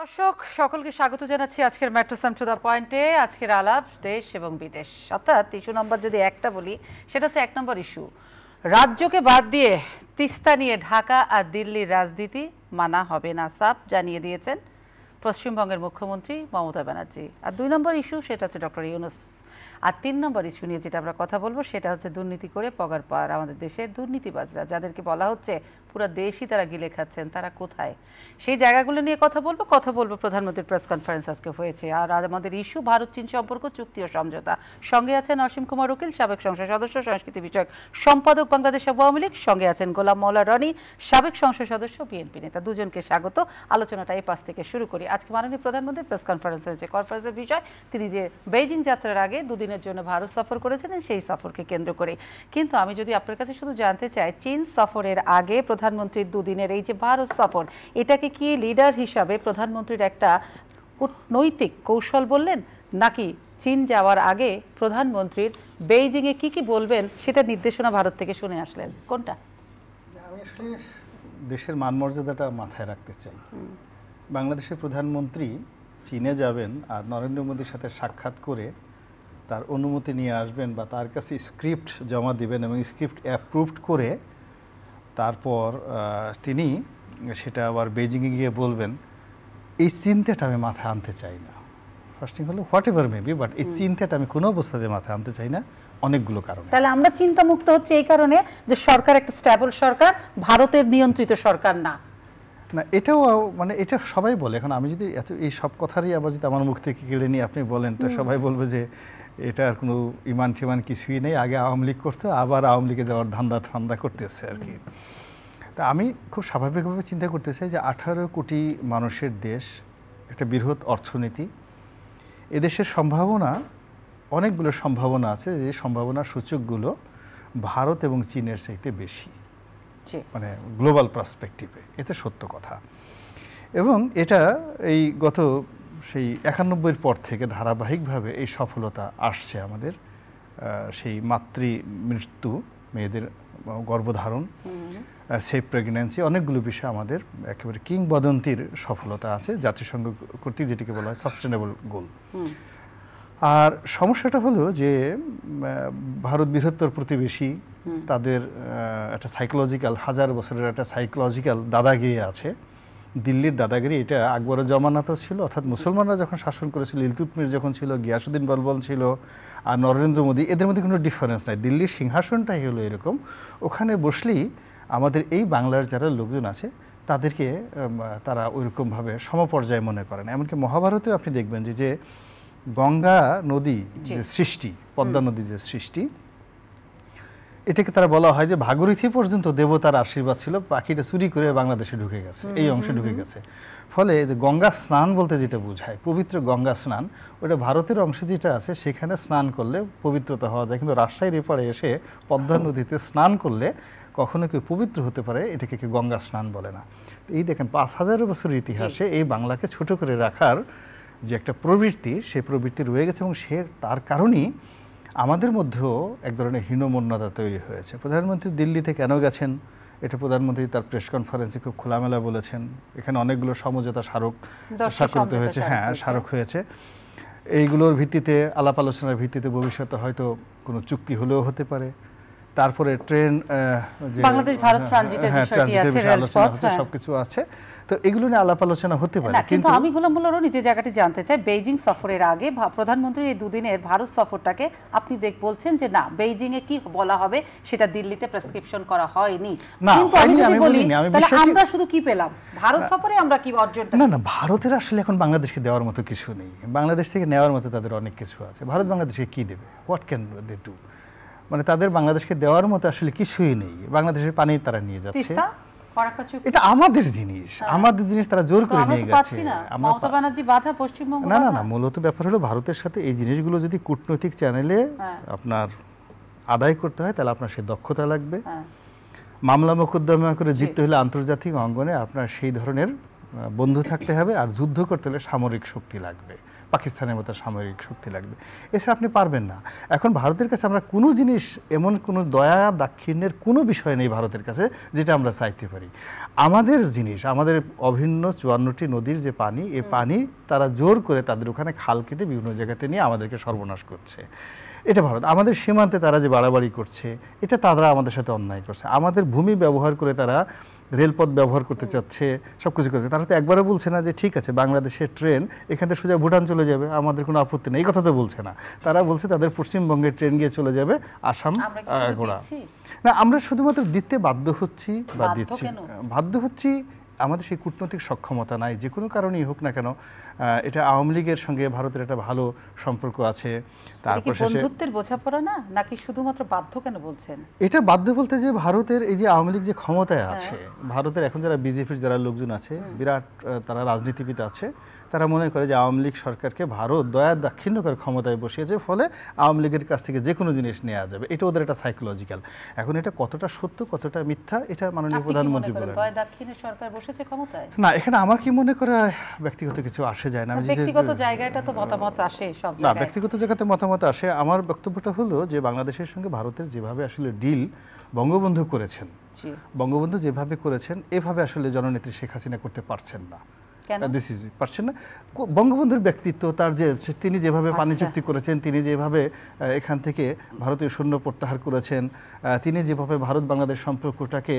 দর্শক সকলকে স্বাগত জানাচ্ছি আজকের মেট্রো সাম টু দ্য পয়েন্টে। আজকের আলাপ দেশ এবং বিদেশ, অর্থাৎ ইস্যু নম্বর যদি একটা বলি সেটা হচ্ছে 1 নম্বর ইস্যু, রাজ্যকে বাদ দিয়ে তিস্তা নিয়ে ঢাকা আর দিল্লির রাজনীতি মানা হবে না, সাফ জানিয়ে দিয়েছেন পশ্চিমবঙ্গের মুখ্যমন্ত্রী মমতা ব্যানার্জি। আর 2 নম্বর ইস্যু সেটা হচ্ছে ডক্টর ইউনূস। আর 3 নম্বর ইস্যু নিয়ে যেটা আমরা কথা বলবো সেটা হচ্ছে দুর্নীতি করে পগার পার আমাদের দেশের দুর্নীতিবাজরা, যাদেরকে বলা হচ্ছে পুরো দেশই তারা গিলে খাচ্ছেন, তারা কোথায়, সেই জায়গাগুলো নিয়ে কথা বলবো। প্রধানমন্ত্রীর প্রেস কনফারেন্স আজকে হয়েছে। আর আমাদের ইস্যু ভারত চীন সম্পর্ক চুক্তি ও সমঝোতা। সঙ্গে আছেন অসীম কুমার উকিল, সাবেক সংসদ সদস্য, সংস্কৃতি বিষয়ক সম্পাদক বাংলাদেশ আওয়ামী লীগ। সঙ্গে আছেন গোলাম মওলা রনি, সাবেক সংসদ সদস্য, বিএনপি নেতা। দুজনকে স্বাগত। আলোচনাটা এই পাশ থেকে শুরু করি। আজকে মাননীয় প্রধানমন্ত্রীর প্রেস কনফারেন্স হয়েছে। কনফারেন্সের বিষয় তিনি যে বেইজিং যাত্রার আগে দুদিনের জন্য ভারত সফর করেছিলেন, সেই সফরকে কেন্দ্র করে। কিন্তু আমি যদি আপনার কাছে শুধু জানতে চাই, চীন সফরের আগে প্রধানমন্ত্রীর দুদিনের এই যে ভারত সফর, এটাকে কি লিডার হিসাবে প্রধানমন্ত্রীর একটা কূটনৈতিক কৌশল বললেন, নাকি চীন যাওয়ার আগে প্রধানমন্ত্রীর বেইজিংয়ে কি কি বলবেন সেটা নির্দেশনা ভারত থেকে শুনে আসলেন? কোনটা? আমি আসলে দেশের মানমর্যাদাটা মাথায় রাখতে চাই। বাংলাদেশের প্রধানমন্ত্রী চীনে যাবেন আর নরেন্দ্র মোদীর সাথে সাক্ষাৎ করে তার অনুমতি নিয়ে আসবেন বা তার কাছে স্ক্রিপ্ট জমা দিবেন এবং স্ক্রিপ্ট অ্যাপ্রুভড করে তারপর তিনি সেটা আবার বেইজিংয়ে গিয়ে বলবেন, এই চিন্তাটা আমি মাথায় আনতে চাই না। ফার্স্ট থিং হলো হোয়াট এভার মেবি, বাট এই চিন্তাটা আমি কোনো অবস্থাতে মাথায় আনতে চাই না, অনেকগুলো কারণে। তাহলে আমরা চিন্তামুক্ত হচ্ছে এই কারণে যে সরকার একটা স্ট্যাবল সরকার, ভারতের নিয়ন্ত্রিত সরকার না। না, এটাও মানে এটা সবাই বলে। এখন আমি যদি এত এই সব কথারই আবার যদি আমার মুখ থেকে কেড়ে নিয়ে আপনি বলেন, তো সবাই বলবে যে এটা আর কোনো ইমান টিমান কিছুই নেই, আগে আওয়ামী লীগ করতে আবার আওয়ামী লীগে যাওয়ার ধান্দা করতেছে আর কি। তা আমি খুব স্বাভাবিকভাবে চিন্তা করতে চাই যে 18 কোটি মানুষের দেশ, একটা বৃহৎ অর্থনীতি, এদেশের সম্ভাবনা, অনেকগুলো সম্ভাবনা আছে, যে সম্ভাবনার সূচকগুলো ভারত এবং চীনের চাইতে বেশি, মানে গ্লোবাল পার্সপেক্টিভে, এতে সত্য কথা। এবং এটা এই গত সেই 91-র পর থেকে ধারাবাহিকভাবে এই সফলতা আসছে আমাদের। সেই মাতৃ মৃত্যু, মেয়েদের গর্ভধারণ, সেফ প্রেগন্যান্সি, অনেকগুলো বিষয় আমাদের একেবারে কিংবদন্তির সফলতা আছে জাতিসংঘ কর্তৃক, যেটিকে বলা হয় সাস্টেনেবল গোল। আর সমস্যাটা হলো যে ভারত বৃহত্তর প্রতিবেশী, তাদের একটা সাইকোলজিক্যাল, হাজার বছরের একটা সাইকোলজিক্যাল দাদাগিরি আছে। দিল্লির দাদাগিরি এটা আকবরের জমানাতেও ছিল, অর্থাৎ মুসলমানরা যখন শাসন করেছিল, ইলতুৎমিশ যখন ছিল, গিয়াসুদ্দিন বলবল ছিল, আর নরেন্দ্র মোদী, এদের মধ্যে কোনো ডিফারেন্স নাই। দিল্লির সিংহাসনটাই হলো এরকম, ওখানে বসলেই আমাদের এই বাংলার যারা লোকজন আছে তাদেরকে তারা ওইরকমভাবে সমপর্যায়ে মনে করেন। এমনকি মহাভারতে আপনি দেখবেন যে গঙ্গা নদী যে সৃষ্টি, পদ্মা নদী যে সৃষ্টি, এটাকে তারা বলা হয় যে ভাগীরথী পর্যন্ত দেবতার আশীর্বাদ ছিল, পাখিটা চুরি করে বাংলাদেশে ঢুকে গেছে, এই অংশে ঢুকে গেছে। ফলে যে গঙ্গা স্নান বলতে যেটা বোঝায়, পবিত্র গঙ্গা স্নান, ওটা ভারতের অংশে যেটা আছে সেখানে স্নান করলে পবিত্রতা হওয়া যায়। কিন্তু রাজশাহীর এপারে এসে পদ্মা নদীতে স্নান করলে কখনো কেউ পবিত্র হতে পারে, এটাকে কেউ গঙ্গা স্নান বলে না। এই দেখেন 5000 বছরের ইতিহাসে এই বাংলাকে ছোট করে রাখার যে একটা প্রবৃত্তি, সেই প্রবৃত্তি রয়ে গেছে, এবং সে তার কারণেই আমাদের মধ্যেও এক ধরনের হীনমন্যতা তৈরি হয়েছে। প্রধানমন্ত্রী দিল্লিতে কেন গেছেন, এটা প্রধানমন্ত্রী তার প্রেস কনফারেন্সে খুব খোলামেলা বলেছেন। এখানে অনেকগুলো সমঝোতা স্বাক্ষরিত হয়েছে, হ্যাঁ স্মারক হয়েছে। এইগুলোর ভিত্তিতে, আলাপ আলোচনার ভিত্তিতে ভবিষ্যতে হয়তো কোনো চুক্তি হলেও হতে পারে। তারপরে ট্রেন, বাংলাদেশ ভারত ট্রানজিটের বিষয়টি আছে, সবকিছু আছে, তো এগুলো নিয়ে আলাপ আলোচনা হতে পারে। কিন্তু আমি গোলাম মোল্লা রনি যে জায়গাটি জানতে চাই, বেইজিং সফরের আগে প্রধানমন্ত্রীর এই দুদিনের ভারত সফরটাকে আপনি বলছেন যে না, বেইজিং এ কি বলা হবে সেটা দিল্লিতে প্রেসক্রিপশন করা হয়নি, কিন্তু আমি যদি বলি তাহলে আমরা শুধু কি পেলাম ভারত সফরে, আমরা কি অর্জনটা? না, ভারতের আসলে এখন বাংলাদেশকে দেওয়ার মতো কিছু নেই। বাংলাদেশ থেকে নেওয়ার মতো তাদের অনেক কিছু আছে। ভারত বাংলাদেশকে কি দেবে? What can they do? মানে তাদের বাংলাদেশকে দেওয়ার মতো আসলে কিছুই নেই। বাংলাদেশের পানি তারা নিয়ে যাচ্ছে, এটা আমাদের জিনিস, আমাদের জিনিস তারা জোর করে নিয়ে গেছে। না, মূলত ব্যাপার হলো ভারতের সাথে এই জিনিসগুলো যদি কূটনৈতিক চ্যানেলে আপনার আদায় করতে হয়, তাহলে আপনার সেই দক্ষতা লাগবে। মামলা মোকদ্দমা করে জিততে হলে আন্তর্জাতিক অঙ্গনে আপনার সেই ধরনের বন্ধু থাকতে হবে, আর যুদ্ধ করতে হলে সামরিক শক্তি লাগবে, পাকিস্তানের মতো সামরিক শক্তি লাগবে, এছাড়া আপনি পারবেন না। এখন ভারতের কাছে আমরা কোনো জিনিস, এমন কোনো দয়া দাক্ষিণ্যের কোনো বিষয় নেই ভারতের কাছে যেটা আমরা চাইতে পারি। আমাদের জিনিস, আমাদের অভিন্ন 54টি নদীর যে পানি, এই পানি তারা জোর করে তাদের ওখানে খাল কেটে বিভিন্ন জায়গাতে নিয়ে আমাদেরকে সর্বনাশ করছে। এটা ভারত। আমাদের সীমান্তে তারা যে বাড়াবাড়ি করছে, এটা তারা আমাদের সাথে অন্যায় করছে। আমাদের ভূমি ব্যবহার করে তারা রেলপথ ব্যবহার করতে চাচ্ছে, সব কিছু করছে। তারা তো একবারও বলছে না যে ঠিক আছে বাংলাদেশের ট্রেন এখান থেকে সোজা ভুটান চলে যাবে, আমাদের কোনো আপত্তি নেই, এই কথা তো বলছে না। তারা বলছে তাদের পশ্চিমবঙ্গের ট্রেন গিয়ে চলে যাবে আসাম গোড়া। না, আমরা শুধুমাত্র দিতে বাধ্য হচ্ছি বা দিচ্ছি, বাধ্য হচ্ছি। আমাদের সেই কূটনৈতিক সক্ষমতা নাই, যে কোনো কারণেই হোক না কেন। এটা আওয়ামী লীগের সঙ্গে ভারতের একটা ভালো সম্পর্ক আছে। তারপর বন্ধুত্বের বোঝাপড়া না, নাকি শুধুমাত্র বাধ্য কেন বলছেন? এটা বাধ্য বলতে যে ভারতের এই যে আওয়ামী লীগ যে ক্ষমতায় আছে, ভারতের এখন যারা বিজেপির যারা লোকজন আছে, বিরাট তারা রাজনীতিবিদ আছে, তারা মনে করে যে আওয়ামী লীগ সরকারকে ভারত দয়া দাক্ষিণ্য করে ক্ষমতায় বসিয়েছে, ফলে আওয়ামী লীগের কাছ থেকে যে কোনো জিনিস নেওয়া যাবে। এটা ওদের একটা সাইকোলজিক্যাল। এখন এটা কতটা সত্য কতটা মিথ্যা, এটা মাননীয় প্রধানমন্ত্রী বলেন। দয়া দাক্ষিণ্যের সরকার বসেছে ক্ষমতায়? না, এখানে আমার কি মনে করে ব্যক্তিগত কিছু আসে যায় না। ব্যক্তিগত জায়গাটা তো মতামত আসে সব জায়গায়। না, ব্যক্তিগত জায়গাতে মতামত আসে। আমার বক্তব্যটা হলো যে বাংলাদেশের সঙ্গে ভারতের যেভাবে আসলে ডিল বঙ্গবন্ধু করেছেন, বঙ্গবন্ধু যেভাবে করেছেন, এভাবে আসলে জননেত্রী শেখ হাসিনা করতে পারছেন না। পারছেন না। বঙ্গবন্ধুর ব্যক্তিত্ব, তার যে তিনি যেভাবে পানি চুক্তি করেছেন, তিনি যেভাবে এখান থেকে ভারতীয় সৈন্য প্রত্যাহার করেছেন, তিনি যেভাবে ভারত বাংলাদেশ সম্পর্কটাকে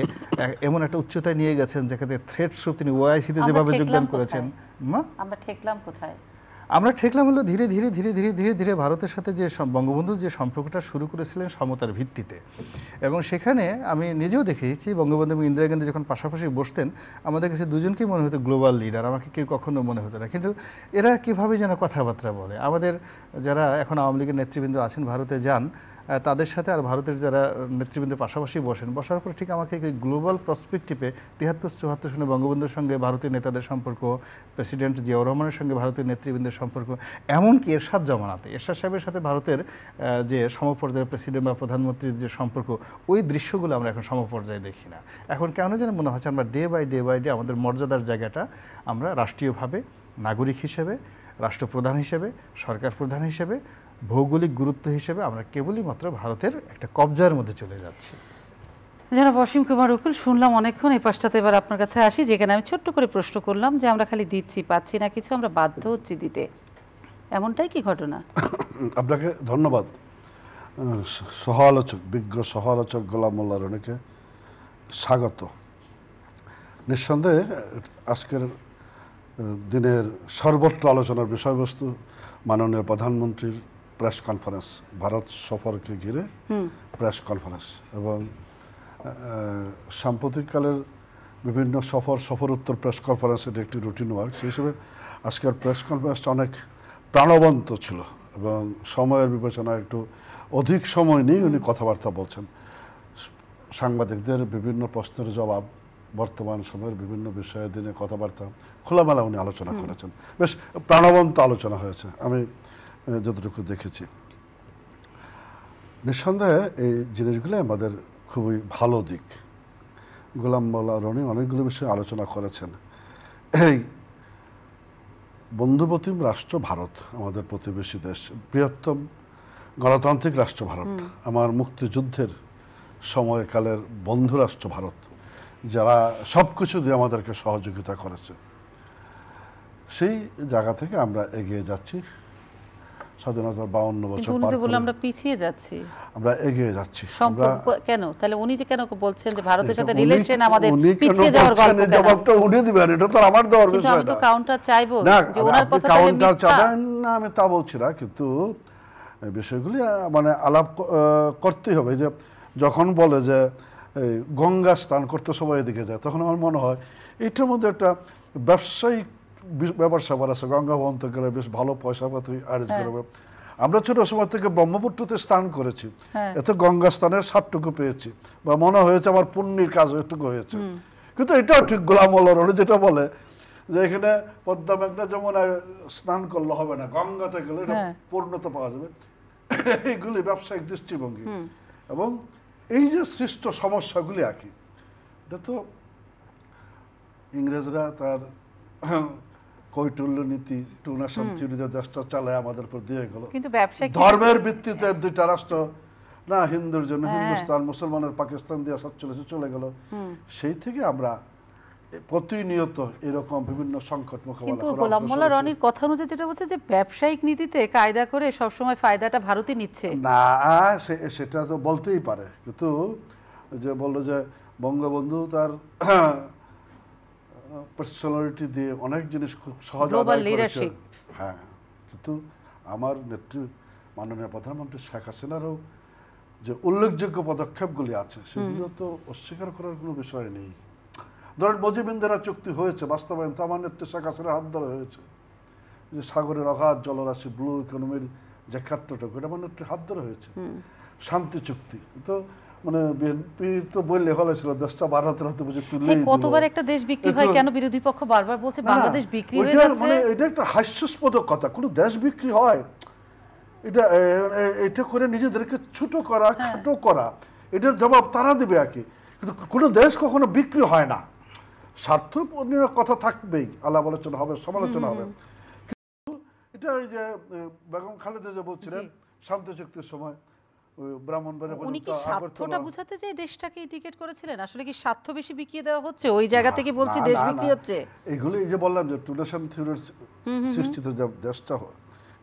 এমন একটা উচ্চতায় নিয়ে গেছেন যেখানে থ্রেড স্রোপ তিনি ওআইসিতে যেভাবে যোগদান করেছেন। আমরা ঠেকলাম কোথায়? আমরা ঠেকলাম হলো ধীরে ধীরে ধীরে ধীরে ধীরে ধীরে ভারতের সাথে যে বঙ্গবন্ধু যে সম্পর্কটা শুরু করেছিলেন সমতার ভিত্তিতে, এবং সেখানে আমি নিজেও দেখেছি বঙ্গবন্ধু এবং ইন্দিরা গান্ধী যখন পাশাপাশি বসতেন, আমাদের কাছে দুজনকেই মনে হতো গ্লোবাল লিডার, আমাকে কেউ কখনো মনে হতো না। কিন্তু এরা কীভাবে যেন কথাবার্তা বলে। আমাদের যারা এখন আওয়ামী লীগের নেতৃবৃন্দ আছেন, ভারতে যান, তাদের সাথে আর ভারতের যারা নেতৃবৃন্দের পাশাপাশি বসার পর ঠিক আমাকে গ্লোবাল পার্সপেক্টিভে 73-74 সনে বঙ্গবন্ধুর সঙ্গে ভারতীয় নেতাদের সম্পর্ক, প্রেসিডেন্ট জিয়াউর রহমানের সঙ্গে ভারতীয় নেতৃবৃন্দের সম্পর্ক, এমনকি এরশাদ জমানাতে এরশাদ সাহেবের সাথে ভারতের যে সমপর্যায়ের প্রেসিডেন্ট বা প্রধানমন্ত্রীর যে সম্পর্ক, ওই দৃশ্যগুলো আমরা এখন সমপর্যায়ে দেখি না। এখন কেন যেন মনে হচ্ছে আমরা ডে বাই ডে আমাদের মর্যাদার জায়গাটা আমরা রাষ্ট্রীয়ভাবে, নাগরিক হিসেবে, রাষ্ট্রপ্রধান হিসেবে, সরকার প্রধান হিসেবে, ভৌগোলিক গুরুত্ব হিসেবে আমরা কেবলই মাত্র ভারতের একটা কবজার মধ্যে চলে যাচ্ছি। জনাব অসীম কুমার উকিল, শুনলাম অনেকক্ষণ। এই পাশটাতে এবার আপনার কাছে আসি, যেখানে আমি ছোট্ট করে প্রশ্ন করলাম যে আমরা খালি দিচ্ছি, পাচ্ছি না কিছু, আমরা বাধ্য হচ্ছি দিতে, এমনটাই কি ঘটনা? আপনাকে ধন্যবাদ। সহ-আলোচক, বিজ্ঞ সহ-আলোচক গোলাম মোল্লা রনিকে স্বাগত। নিঃসন্দেহে আজকের দিনের সর্বত্র আলোচনার বিষয়বস্তু মাননীয় প্রধানমন্ত্রীর প্রেস কনফারেন্স, ভারত সফরকে ঘিরে প্রেস কনফারেন্স, এবং সাম্প্রতিককালের বিভিন্ন সফরোত্তর প্রেস কনফারেন্স, এটি একটি রুটিন ওয়ার্ক। সেই হিসেবে আজকের প্রেস কনফারেন্সটা অনেক প্রাণবন্ত ছিল এবং সময়ের বিবেচনায় একটু অধিক সময় নিয়ে উনি কথাবার্তা বলছেন। সাংবাদিকদের বিভিন্ন প্রশ্নের জবাব, বর্তমান সময়ের বিভিন্ন বিষয়ে দিনে কথাবার্তা খোলামেলা উনি আলোচনা করেছেন। বেশ প্রাণবন্ত আলোচনা হয়েছে আমি যতটুকু দেখেছি। নিঃসন্দেহে এই জিনিসগুলো আমাদের খুবই ভালো দিক। গোলাম মোল্লা রনি অনেকগুলো বিষয়ে আলোচনা করেছেন। এই বন্ধুপ্রতিম রাষ্ট্র ভারত, আমাদের প্রতিবেশী দেশ, বৃহত্তম গণতান্ত্রিক রাষ্ট্র ভারত, আমার মুক্তিযুদ্ধের সময়কালের বন্ধু রাষ্ট্র ভারত, যারা সব কিছু দিয়ে আমাদেরকে সহযোগিতা করেছে, সেই জায়গা থেকে আমরা এগিয়ে যাচ্ছি। স্বাধীনতার 52 বছর পার করে আমরা পিছিয়ে যাচ্ছি, আমরা এগিয়ে যাচ্ছি। কেন তাহলে উনি যে কেন বলছেন যে ভারতের সাথে রিলেশন আমাদের পিছিয়ে যাওয়ার গল্প, জবাবটা উনি দিবেন, এটা তো আমার দেওয়ার বিষয় না। আমি তো কাউন্টার চাইবো যে ওনার কথা কাউন্টার চাবেন না, আমি তা বলছি না, কিন্তু এই বিষয়গুলি মানে আলাপ করতেই হবে। যে যখন বলে যে গঙ্গা স্নান করতে সবাই এদিকে যায়, তখন আমার মনে হয় এটার মধ্যে একটা ব্যবসায়িক ব্যাপার স্যাপার আছে। গঙ্গা বন্ধ গেলে বেশ ভালো পয়সা পাতি আরেঞ্জ করবে। আমরা ছোট সময় থেকে ব্রহ্মপুত্রতে স্নান করেছি, এতে গঙ্গা স্নানের স্বাদটুকু পেয়েছি, বা মনে হয়েছে আমার পুণ্যের কাজ এটুকু হয়েছে। কিন্তু এটাও ঠিক গোলাম মোল্লা রনি যেটা বলে যে এখানে পদ্মা মেঘনা যমুনায় স্নান করলে হবে না, গঙ্গাতে গেলে এটা পূর্ণতা পাওয়া যাবে। এইগুলি ব্যবসায়িক দৃষ্টিভঙ্গি এবং এই যে সৃষ্ট সমস্যাগুলি একই। এটা তো ইংরেজরা তার কৈটুল্য নীতি টুনা শান্তিতে দেশটা চালায় আমাদের উপর দিয়ে গেল, কিন্তু ব্যবসায়িক ধর্মের ভিত্তিতে দুইটা রাষ্ট্র না, হিন্দুর জন্য হিন্দুস্তান, মুসলমানের পাকিস্তান দিয়ে 47 চলে গেল। সেই থেকে আমরা প্রতিনিয়ত এরকম বিভিন্ন সংকট মোকাবেলা কিন্তু গোলাম মোল্লা রনির কথা অনুযায়ী যেটা বলছে যে ব্যবসায়িক নীতিতে কায়দা করে সবসময় ফায়দাটা ভারতই নিচ্ছে। না, সেটা তো বলতেই পারে, কিন্তু যে বললো যে বঙ্গবন্ধু তার পার্সোনালিটি দিয়ে অনেক জিনিস খুব সহজ আদায় করেছে। হ্যাঁ, কিন্তু আমার নেত্রী মাননীয় প্রধানমন্ত্রী শেখ হাসিনারও যে উল্লেখযোগ্য পদক্ষেপগুলি আছে সেগুলো তো অস্বীকার করার কোনো বিষয় নেই। ধরেন মুজিবিন্দিরা চুক্তি হয়েছে, বাস্তবায়ন তো আমার নেত্রী শেখ হাসিনার হাত ধরে হয়েছে। যে সাগরের অগাধ জলরাশি, ব্লু ইকোনমির যে ক্ষেত্রটুকু, এটা আমার নেত্রীর হাত ধরে হয়েছে। শান্তি চুক্তি তো মানে বিএনপি তো বললে হলেছিল দেশটা ভারতের হাতে বুঝে তুলে কতবার একটা দেশ বিক্রি হয়, কেন বিরোধী পক্ষ বারবার বলছে বাংলাদেশ বিক্রি হয়ে যাচ্ছে? মানে এটা একটা হাস্যাস্পদ কথা, কোনো দেশ বিক্রি হয় এটা করে নিজেদেরকে ছোট করা, খাটো করা, এটার জবাব তারা দেবে আর কি। কিন্তু কোনো দেশ কখনো বিক্রি হয় না, স্বার্থ কথা থাকবেই, আলাপ আলোচনা হবে, সমালোচনা হবে। কিন্তু এটা ওই যে বেগম খালেদা যে বলছিলেন শান্তি চুক্তির সময় উনি কি স্বার্থটা বুঝাতে চাই দেশটাকে টিকেট করেছিলেন? আসলে কি স্বার্থ বেশি বিকিয়ে দেওয়া হচ্ছে ওই জায়গা থেকে বলছি দেশ বিক্রি হচ্ছে? এগুলো এই যে বললাম যে টুনেশন থিওরির সৃষ্টিতে যে দেশটা হয়,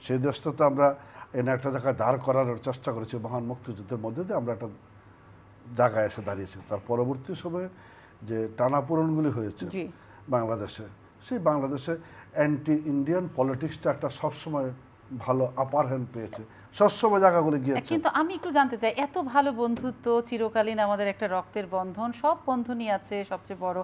সেই দেশটা তো আমরা এনে একটা জায়গায় দাঁড় করানোর চেষ্টা করেছি মহান মুক্তিযুদ্ধের মধ্যে দিয়ে আমরা একটা জায়গায় এসে দাঁড়িয়েছি। তার পরবর্তী সময়ে যে টানাপোড়েনগুলি হয়েছে বাংলাদেশে, সেই বাংলাদেশে অ্যান্টি ইন্ডিয়ান পলিটিক্সটা একটা সবসময় ভালো আপার হ্যান্ড পেয়েছে, সবসময় জায়গাগুলো গিয়েছে। কিন্তু আমি একটু জানতে চাই, এত ভালো বন্ধুত্ব চিরকালীন আমাদের একটা রক্তের বন্ধন, সব বন্ধনই আছে, সবচেয়ে বড়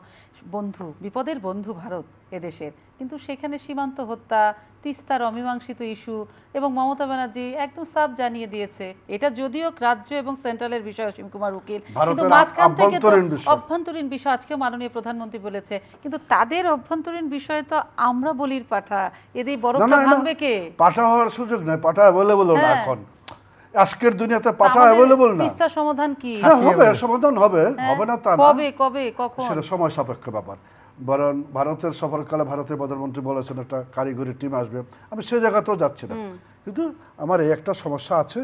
বন্ধু বিপদের বন্ধু ভারত এদেশের, কিন্তু সেখানে সীমান্ত হত্যা, তিস্তার অমীমাংসিত ইস্যু এবং মমতা ব্যানার্জি একদম সাফ জানিয়ে দিয়েছে এটা যদিও রাজ্য এবং সেন্ট্রালের বিষয়, অসীম কুমার উকিল, কিন্তু মাঝখান থেকে তো অভ্যন্তরীণ বিষয়, আজকেও মাননীয় প্রধানমন্ত্রী বলেছে, কিন্তু তাদের অভ্যন্তরীণ বিষয়ে তো আমরা বলির পাঠা, এদের বরফটা ভাঙবে কে? পাঠা হওয়ার সুযোগ নাই, পাঠা অ্যাভেলেবল না এখন, আজকের দুনিয়াতে পাঠা অ্যাভেলেবল না। তিস্তার সমাধান কি হবে? সমাধান হবে, হবে না তা না, কবে কবে কখন সেটা সময় সাপেক্ষ ব্যাপার। বরং ভারতের সফরকালে ভারতের প্রধানমন্ত্রী বলেছেন একটা কারিগরি টিম আসবে, আমি সে জায়গাতেও যাচ্ছি না, কিন্তু আমার এই একটা সমস্যা আছে,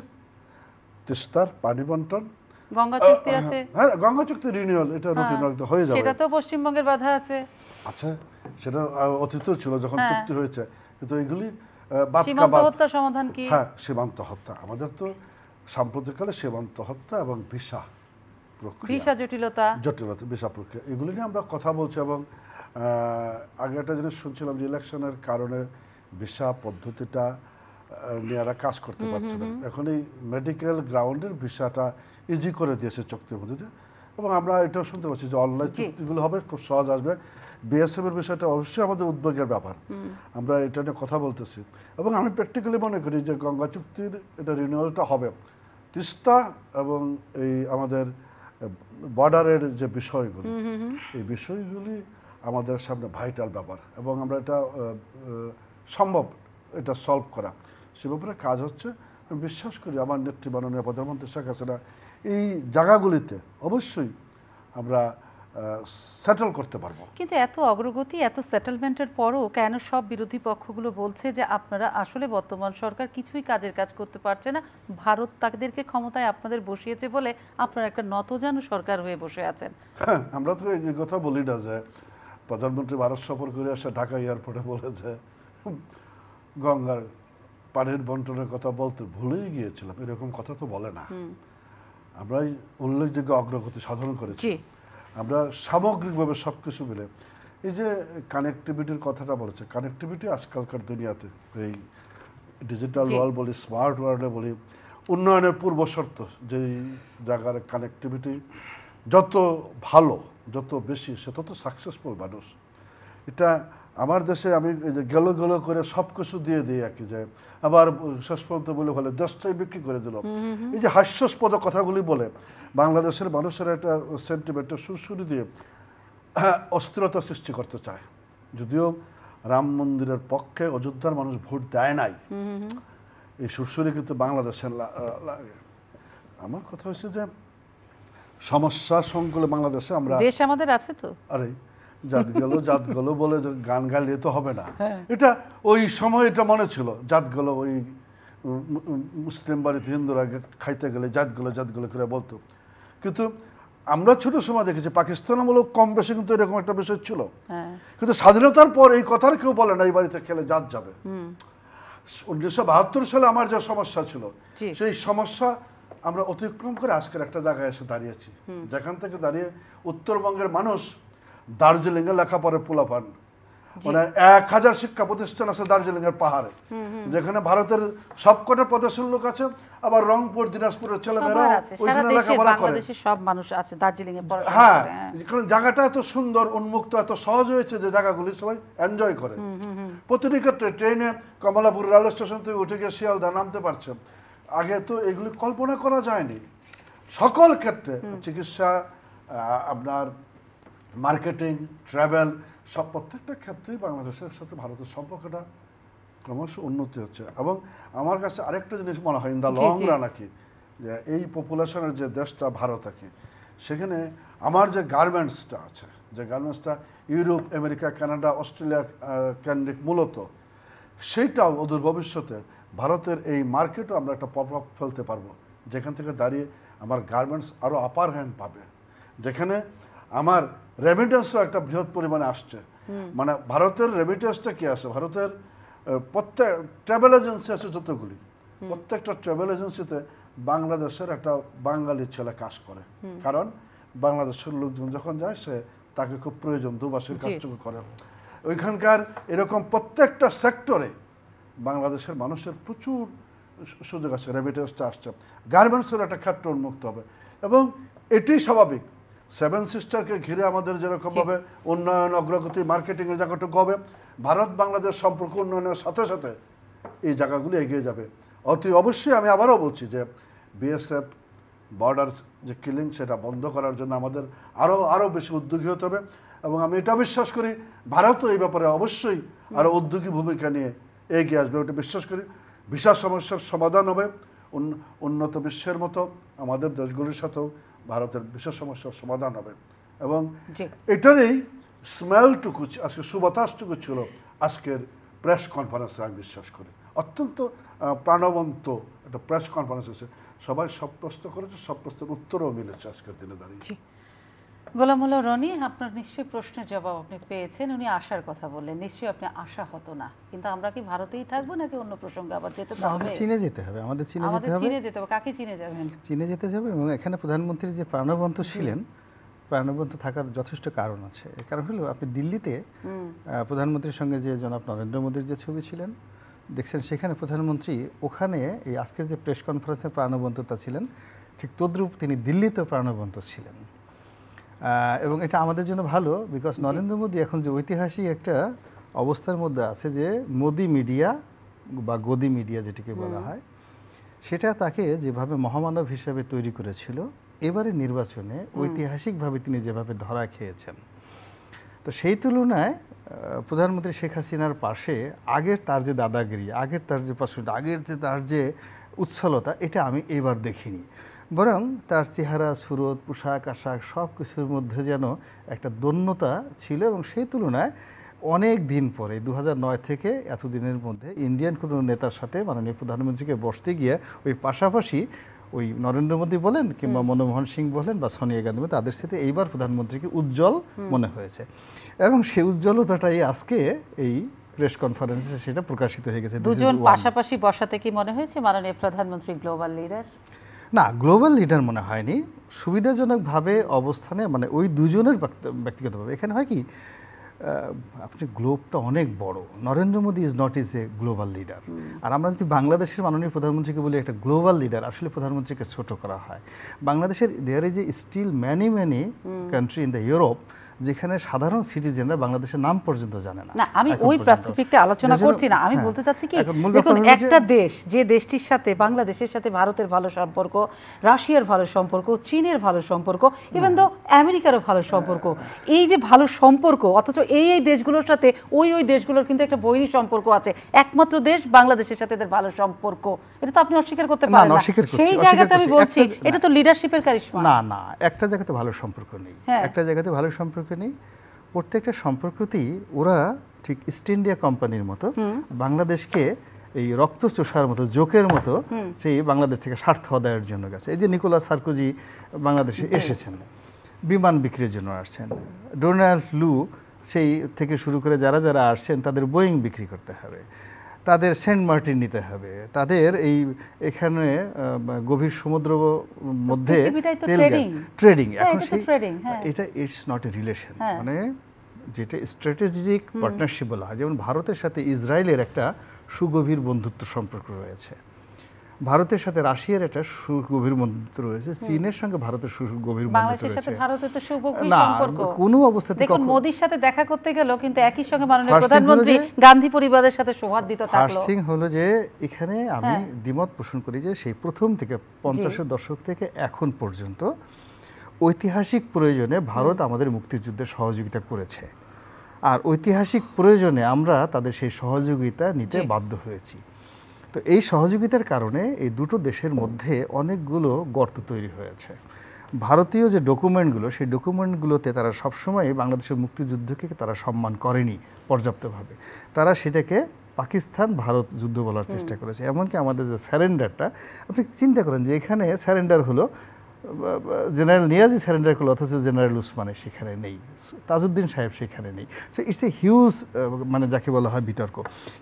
তিস্তার পানি বন্টন, গঙ্গা চুক্তি আছে। হ্যাঁ, গঙ্গা চুক্তি রিনিউয়াল, এটা রিনিউয়াল তো হয়ে যাবে, সেটা তো পশ্চিমবঙ্গের বাধা আছে। আচ্ছা, সেটা অতীত ছিল যখন চুক্তি হয়েছে, কিন্তু এইগুলি সীমান্ত হত্যার সমাধান কি? হ্যাঁ, সীমান্ত হত্যা, আমাদের তো সাম্প্রতিককালে সীমান্ত হত্যা এবং ভিসা জটিলতা, ভিসা প্রক্রিয়া, এগুলি নিয়ে আমরা কথা বলছি। এবং আগে একটা জিনিস শুনছিলাম যে ইলেকশনের কারণে ভিসা পদ্ধতিটা নিয়ে এরা কাজ করতে পারছে না, এখন এই মেডিকেল গ্রাউন্ডের ভিসাটা ইজি করে দিয়েছে চুক্তির মধ্যে। এবং আমরা এটাও শুনতে পাচ্ছি যে অনলাইন চুক্তিগুলো হবে, খুব সহজ আসবে। বিএসএফ এর বিষয়টা অবশ্যই আমাদের উদ্বেগের ব্যাপার, আমরা এটা নিয়ে কথা বলতেছি। এবং আমি প্র্যাকটিক্যালি মনে করি যে গঙ্গা চুক্তির এটা রিনিউয়ালটা হবে, তিস্তা এবং এই আমাদের বর্ডারের যে বিষয়গুলি, এই বিষয়গুলি আমাদের সামনে ভাইটাল ব্যাপার, এবং আমরা এটা সম্ভব এটা সলভ করা, সে ব্যাপারে কাজ হচ্ছে। আমি বিশ্বাস করি আমার নেত্রী মাননীয় প্রধানমন্ত্রী শেখ হাসিনা এই জায়গাগুলিতে অবশ্যই আমরা সেটেল করতে পারবো। কিন্তু এত অগ্রগতি, এত সেটেলমেন্টের পরও কেন সব বিরোধী পক্ষগুলো বলছে যে আপনারা আসলে বর্তমান সরকার কিছুই কাজের কাজ করতে পারছে না, ভারত তাদেরকে ক্ষমতায় আপনাদের বসিয়েছে বলে আপনারা একটা নতজানু সরকার হয়ে বসে আছেন? হ্যাঁ, আমরা তো এই কথা বলি না যে প্রধানমন্ত্রী ভারত সফর করে আসে ঢাকা এয়ারপোর্টে বলে যে গঙ্গার পানির বন্টনের কথা বলতে ভুলেই গিয়েছিলাম, এরকম কথা তো বলে না। আমরা উল্লেখযোগ্য অগ্রগতি সাধন করেছি, আমরা সামগ্রিকভাবে সব কিছু মিলে। এই যে কানেক্টিভিটির কথাটা বলেছে, কানেক্টিভিটি আজকালকার দুনিয়াতে এই ডিজিটাল ওয়ার্ল্ড বলি, স্মার্ট ওয়ার্ল্ডে বলি, উন্নয়নের পূর্ব শর্ত যেই জায়গার কানেক্টিভিটি যত ভালো, যত বেশি, সে তত সাকসেসফুল মানুষ। এটা আমার দেশে আমি এই যে গেলো গেলো করে সব কিছু দিয়ে দিই আর কি, যে আবার শেষ পর্যন্ত বলে বলে দেশটাই বিক্রি করে দিল, এই যে হাস্যাস্পদ কথাগুলি বলে বাংলাদেশের মানুষের একটা সেন্টিমেন্টের সুরসুরি দিয়ে অস্থিরতা সৃষ্টি করতে চায়। যদিও রাম মন্দিরের পক্ষে অযোধ্যার মানুষ ভোট দেয় নাই, এই সুরসুরি কিন্তু বাংলাদেশের লাগে। আমার কথা হচ্ছে যে সমস্যা সংকুলে বাংলাদেশে আমরা, দেশ আমাদের আছে তো, আরে জাত গেল বলে গান গাইলে তো হবে না। এটা ওই সময় এটা মনে ছিল, জাত গেল, ওই মুসলিম বাড়িতে হিন্দুরা খাইতে গেলে জাত গেলো করে বলতো। কিন্তু আমরা ছোট সময় দেখেছি পাকিস্তানমূলক কম বেশি কিন্তু এরকম একটা বিষয় ছিল, কিন্তু স্বাধীনতার পর এই কথার কেউ বলে না এই বাড়িতে খেলে জাত যাবে। 1972 সালে আমার যে সমস্যা ছিল সেই সমস্যা আমরা অতিক্রম করে আজকের একটা জায়গায় এসে দাঁড়িয়েছি, যেখান থেকে দাঁড়িয়ে উত্তরবঙ্গের মানুষ দার্জিলিং এ লেখাপড়ে পোলাপান, মানে 1000 শিক্ষা প্রতিষ্ঠান আছে দার্জিলিং এর পাহাড়ে, যেখানে ভারতের সবকটা প্রদেশের লোক আছে, আবার রংপুর দিনাজপুরের ছেলেমেয়েরা ওইখানে লেখাপড়া করে। সব মানুষ আছে দার্জিলিং এ পড়াশোনা হ্যাঁ, করে। কারণ জায়গাটা এত সুন্দর, উন্মুক্ত, এত সহজ হয়েছে যে জায়গাগুলি সবাই এনজয় করে। প্রতিটি ক্ষেত্রে ট্রেনে কমলাপুর রেল স্টেশন থেকে উঠে গিয়ে শিয়ালদা নামতে পারছে, আগে তো এগুলি কল্পনা করা যায়নি। সকল ক্ষেত্রে চিকিৎসা, আপনার মার্কেটিং, ট্রাভেল, সব প্রত্যেকটা ক্ষেত্রেই বাংলাদেশের সাথে ভারতের সম্পর্কটা ক্রমশ উন্নতি হচ্ছে। এবং আমার কাছে আরেকটা জিনিস মনে হয় ইন দ্য লং রান নাকি, যে এই পপুলেশনের যে দেশটা ভারত আর কি, সেখানে আমার যে গার্মেন্টসটা আছে, যে গার্মেন্টসটা ইউরোপ, আমেরিকা, কানাডা, অস্ট্রেলিয়া কেন্দ্রিক মূলত, সেইটাও অদূর ভবিষ্যতে ভারতের এই মার্কেটও আমরা একটা প্রভাব ফেলতে পারবো, যেখান থেকে দাঁড়িয়ে আমার গার্মেন্টস আরও আপার হ্যান্ড পাবে, যেখানে আমার রেমিটেন্সও একটা বৃহৎ পরিমাণে আসছে। মানে ভারতের রেমিটেন্সটা কি আছে, ভারতের প্রত্যেক ট্রাভেল এজেন্সি আছে যতগুলি, প্রত্যেকটা ট্রাভেল এজেন্সিতে বাংলাদেশের একটা বাঙালি ছেলে কাজ করে, কারণ বাংলাদেশের লোকজন যখন যায় সে তাকে খুব প্রয়োজন, দুবাসের কাজটুকু করে। ওইখানকার এরকম প্রত্যেকটা সেক্টরে বাংলাদেশের মানুষের প্রচুর সুযোগ আছে, রেমিটেন্সটা আসছে, গার্মেন্টসের একটা ক্ষেত্র উন্মুক্ত হবে। এবং এটি স্বাভাবিক, সেভেন সিস্টারকে ঘিরে আমাদের যেরকমভাবে উন্নয়ন, অগ্রগতি, মার্কেটিংয়ের জায়গাটুকু হবে, ভারত বাংলাদেশ সম্পর্ক উন্নয়নের সাথে সাথে এই জায়গাগুলি এগিয়ে যাবে। অতি অবশ্যই আমি আবারও বলছি যে বিএসএফ বর্ডার যে কিলিং সেটা বন্ধ করার জন্য আমাদের আরও বেশি উদ্যোগী হতে হবে। এবং আমি এটা বিশ্বাস করি ভারতও এই ব্যাপারে অবশ্যই আরও উদ্যোগী ভূমিকা নিয়ে এগিয়ে আসবে, ওটা বিশ্বাস করি। ভিসা সমস্যার সমাধান হবে, উন্নত বিশ্বের মতো আমাদের দেশগুলির সাথেও ভারতের ভিসা সমস্যার সমাধান হবে। এবং এটারই স্মেলটুকু, আজকে সুবাতাসটুকু ছিল আজকের প্রেস কনফারেন্সে, আমি বিশ্বাস করি অত্যন্ত প্রাণবন্ত একটা প্রেস কনফারেন্স হয়েছে, সবাই সব প্রশ্ন করেছে, সব প্রশ্নের উত্তরও মিলেছে আজকের দিনে দাঁড়িয়ে। গোলাম মোল্লা রনি, আপনার নিশ্চয়ই প্রশ্নের জবাব আপনি পেয়েছেন। উনি আশার কথা বললেন, নিশ্চয়ই আপনি আশা হতো না, কিন্তু আমরা কি ভারতেই থাকবো নাকি অন্য প্রসঙ্গে আবার যেতে হবে? আমাদের চীনে যেতে হবে, আমাদের চীনে যেতে হবে। কাকে চীনে যাবেন? চীনে যেতে যাবে। এবং এখানে প্রধানমন্ত্রী যে প্রাণবন্ত ছিলেন, প্রাণবন্ত থাকার যথেষ্ট কারণ আছে। এর কারণ হলো আপনি দিল্লিতে প্রধানমন্ত্রীর সঙ্গে যে জনাব নরেন্দ্র মোদীর যে ছবি ছিলেন দেখছেন, সেখানে প্রধানমন্ত্রী ওখানে এই আজকের যে প্রেস কনফারেন্সে প্রাণবন্ততা ছিলেন, ঠিক তদ্রূপ তিনি দিল্লিতেও প্রাণবন্ত ছিলেন। এবং এটা আমাদের জন্য ভালো, বিকজ নরেন্দ্র মোদী এখন যে ঐতিহাসিক একটা অবস্থার মধ্যে আছে, যে মোদি মিডিয়া বা গদি মিডিয়া যেটিকে বলা হয়, সেটা তাকে যেভাবে মহামানব হিসেবে তৈরি করেছিল, এবারে নির্বাচনে ঐতিহাসিকভাবে তিনি যেভাবে ধরা খেয়েছেন, তো সেই তুলনায় প্রধানমন্ত্রী শেখ হাসিনার পাশে আগের তার যে দাদাগিরি, আগের তার যে পাশে, আগের যে তার যে উচ্ছলতা, এটা আমি এবার দেখিনি। বরং তার চেহারা, সুরত, পোশাক আশাক সব কিছুর মধ্যে যেন একটা দন্যতা ছিল। এবং সেই তুলনায় অনেক দিন পরে 2009 থেকে এতদিনের মধ্যে ইন্ডিয়ান কোনো নেতার সাথে মাননীয় প্রধানমন্ত্রীকে বসতে গিয়ে ওই পাশাপাশি ওই নরেন্দ্র মোদী বলেন কিংবা মনমোহন সিং বলেন বা সোনিয়া গান্ধী, তাদের সাথে এইবার প্রধানমন্ত্রীকে উজ্জ্বল মনে হয়েছে। এবং সেই উজ্জ্বলতাটাই আজকে এই প্রেস কনফারেন্সে সেটা প্রকাশিত হয়ে গেছে। দুজন পাশাপাশি বসাতে কি মনে হয়েছে মাননীয় প্রধানমন্ত্রী গ্লোবাল লিডার? না, গ্লোবাল লিডার মনে হয়নি, সুবিধাজনকভাবে অবস্থানে, মানে ওই দুজনের ব্যক্তিগতভাবে। এখানে হয় কি, আপনি গ্লোবটা অনেক বড়, Narendra Modi is not is a global leader. আর আমরা যদি বাংলাদেশের মাননীয় প্রধানমন্ত্রীকে বলি একটা গ্লোবাল লিডার, আসলে প্রধানমন্ত্রীকে ছোট করা হয়। বাংলাদেশের there is a still many country in the Europe যেখানে সাধারণ সিটিজেনরা বাংলাদেশের নাম পর্যন্ত জানে না। না, আমি ওই প্রাসপেক্টিভে আলোচনা করছি না, আমি বলতে চাচ্ছি কি, দেখুন একটা দেশ, যে দেশটির সাথে বাংলাদেশের সাথে ভারতের ভালো সম্পর্ক, রাশিয়ার ভালো সম্পর্ক, চীনের ভালো সম্পর্ক, ইভেন দো আমেরিকারও ভালো সম্পর্ক, এই যে ভালো সম্পর্ক, অথচ এই দেশগুলোর সাথে ওই দেশগুলোর কিন্তু একটা বৈরী সম্পর্ক আছে। একমাত্র দেশ বাংলাদেশের সাথে এদের ভালো সম্পর্ক, এটা তো আপনি অস্বীকার করতে পারেন না। সেই জায়গাতে আমি বলছি এটা তো লিডারশিপের কারিশমা। না না, একটা জায়গাতে ভালো সম্পর্ক নেই, একটা জায়গাতে ভালো সম্পর্ক নেই। প্রত্যেকটা সম্পর্কতেই ওরা ঠিক ইস্ট ইন্ডিয়া কোম্পানির মতো বাংলাদেশকে এই রক্ত চোষার মতো জোকের মতো সেই বাংলাদেশ থেকে স্বার্থ আদায়ের জন্য গেছে। এই যে নিকোলাস সার্কোজি বাংলাদেশে এসেছেন, বিমান বিক্রির জন্য আসছেন। ডোনাল্ড লু সেই থেকে শুরু করে যারা যারা আসছেন তাদের বোয়িং বিক্রি করতে হবে, তাদের সেন্ট মার্টিন নিতে হবে, তাদের এই এখানে গভীর সমুদ্র মধ্যে তেল গ্যাস ট্রেডিং। এখন সেই এটা ইটস নট এ রিলেশন, মানে যেটা স্ট্র্যাটেজিক পার্টনারশিপ বলা হয়। যেমন ভারতের সাথে ইসরায়েলের একটা সুগভীর বন্ধুত্ব সম্পর্ক রয়েছে, ভারতের সাথে রাশিয়ার একটা সুগভীর বন্ধুত্ব রয়েছে, চীনের সঙ্গে ভারতের সুগভীর বন্ধুত্ব রয়েছে। ভারতের তো সুগভীর না সম্পর্ক কোনো অবস্থাতে দেখুন মোদির সাথে দেখা করতে গেল, কিন্তু একই সঙ্গে মাননীয় প্রধানমন্ত্রী গান্ধী পরিবারের সাথে সৌহার্দ্যতা থাকলো। ফার্স্ট থিং হলো যে এখানে আমি দ্বিমত পোষণ করি যে সেই প্রথম থেকে 50-এর দশক থেকে এখন পর্যন্ত ঐতিহাসিক প্রয়োজনে ভারত আমাদের মুক্তিযুদ্ধে সহযোগিতা করেছে, আর ঐতিহাসিক প্রয়োজনে আমরা তাদের সেই সহযোগিতা নিতে বাধ্য হয়েছি। তো এই সহযোগিতার কারণে এই দুটো দেশের মধ্যে অনেকগুলো গর্ত তৈরি হয়েছে। ভারতীয় যে ডকুমেন্টগুলো, সেই ডকুমেন্টগুলোতে তারা সবসময় বাংলাদেশের মুক্তিযুদ্ধকে তারা সম্মান করেনি পর্যাপ্তভাবে, তারা সেটাকে পাকিস্তান ভারত যুদ্ধ বলার চেষ্টা করেছে। এমনকি আমাদের যে স্যারেন্ডারটা, আপনি চিন্তা করেন যে এখানে স্যারেন্ডার হলো জেনারেল নিয়াজি স্যারেন্ডার করলো, অথচ জেনারেল উসমানে সেখানে নেই, তাজউদ্দিন সাহেব সেখানে নেই। সো ইটস এ হিউজ মানে যাকে বলা হয় বিতর্ক।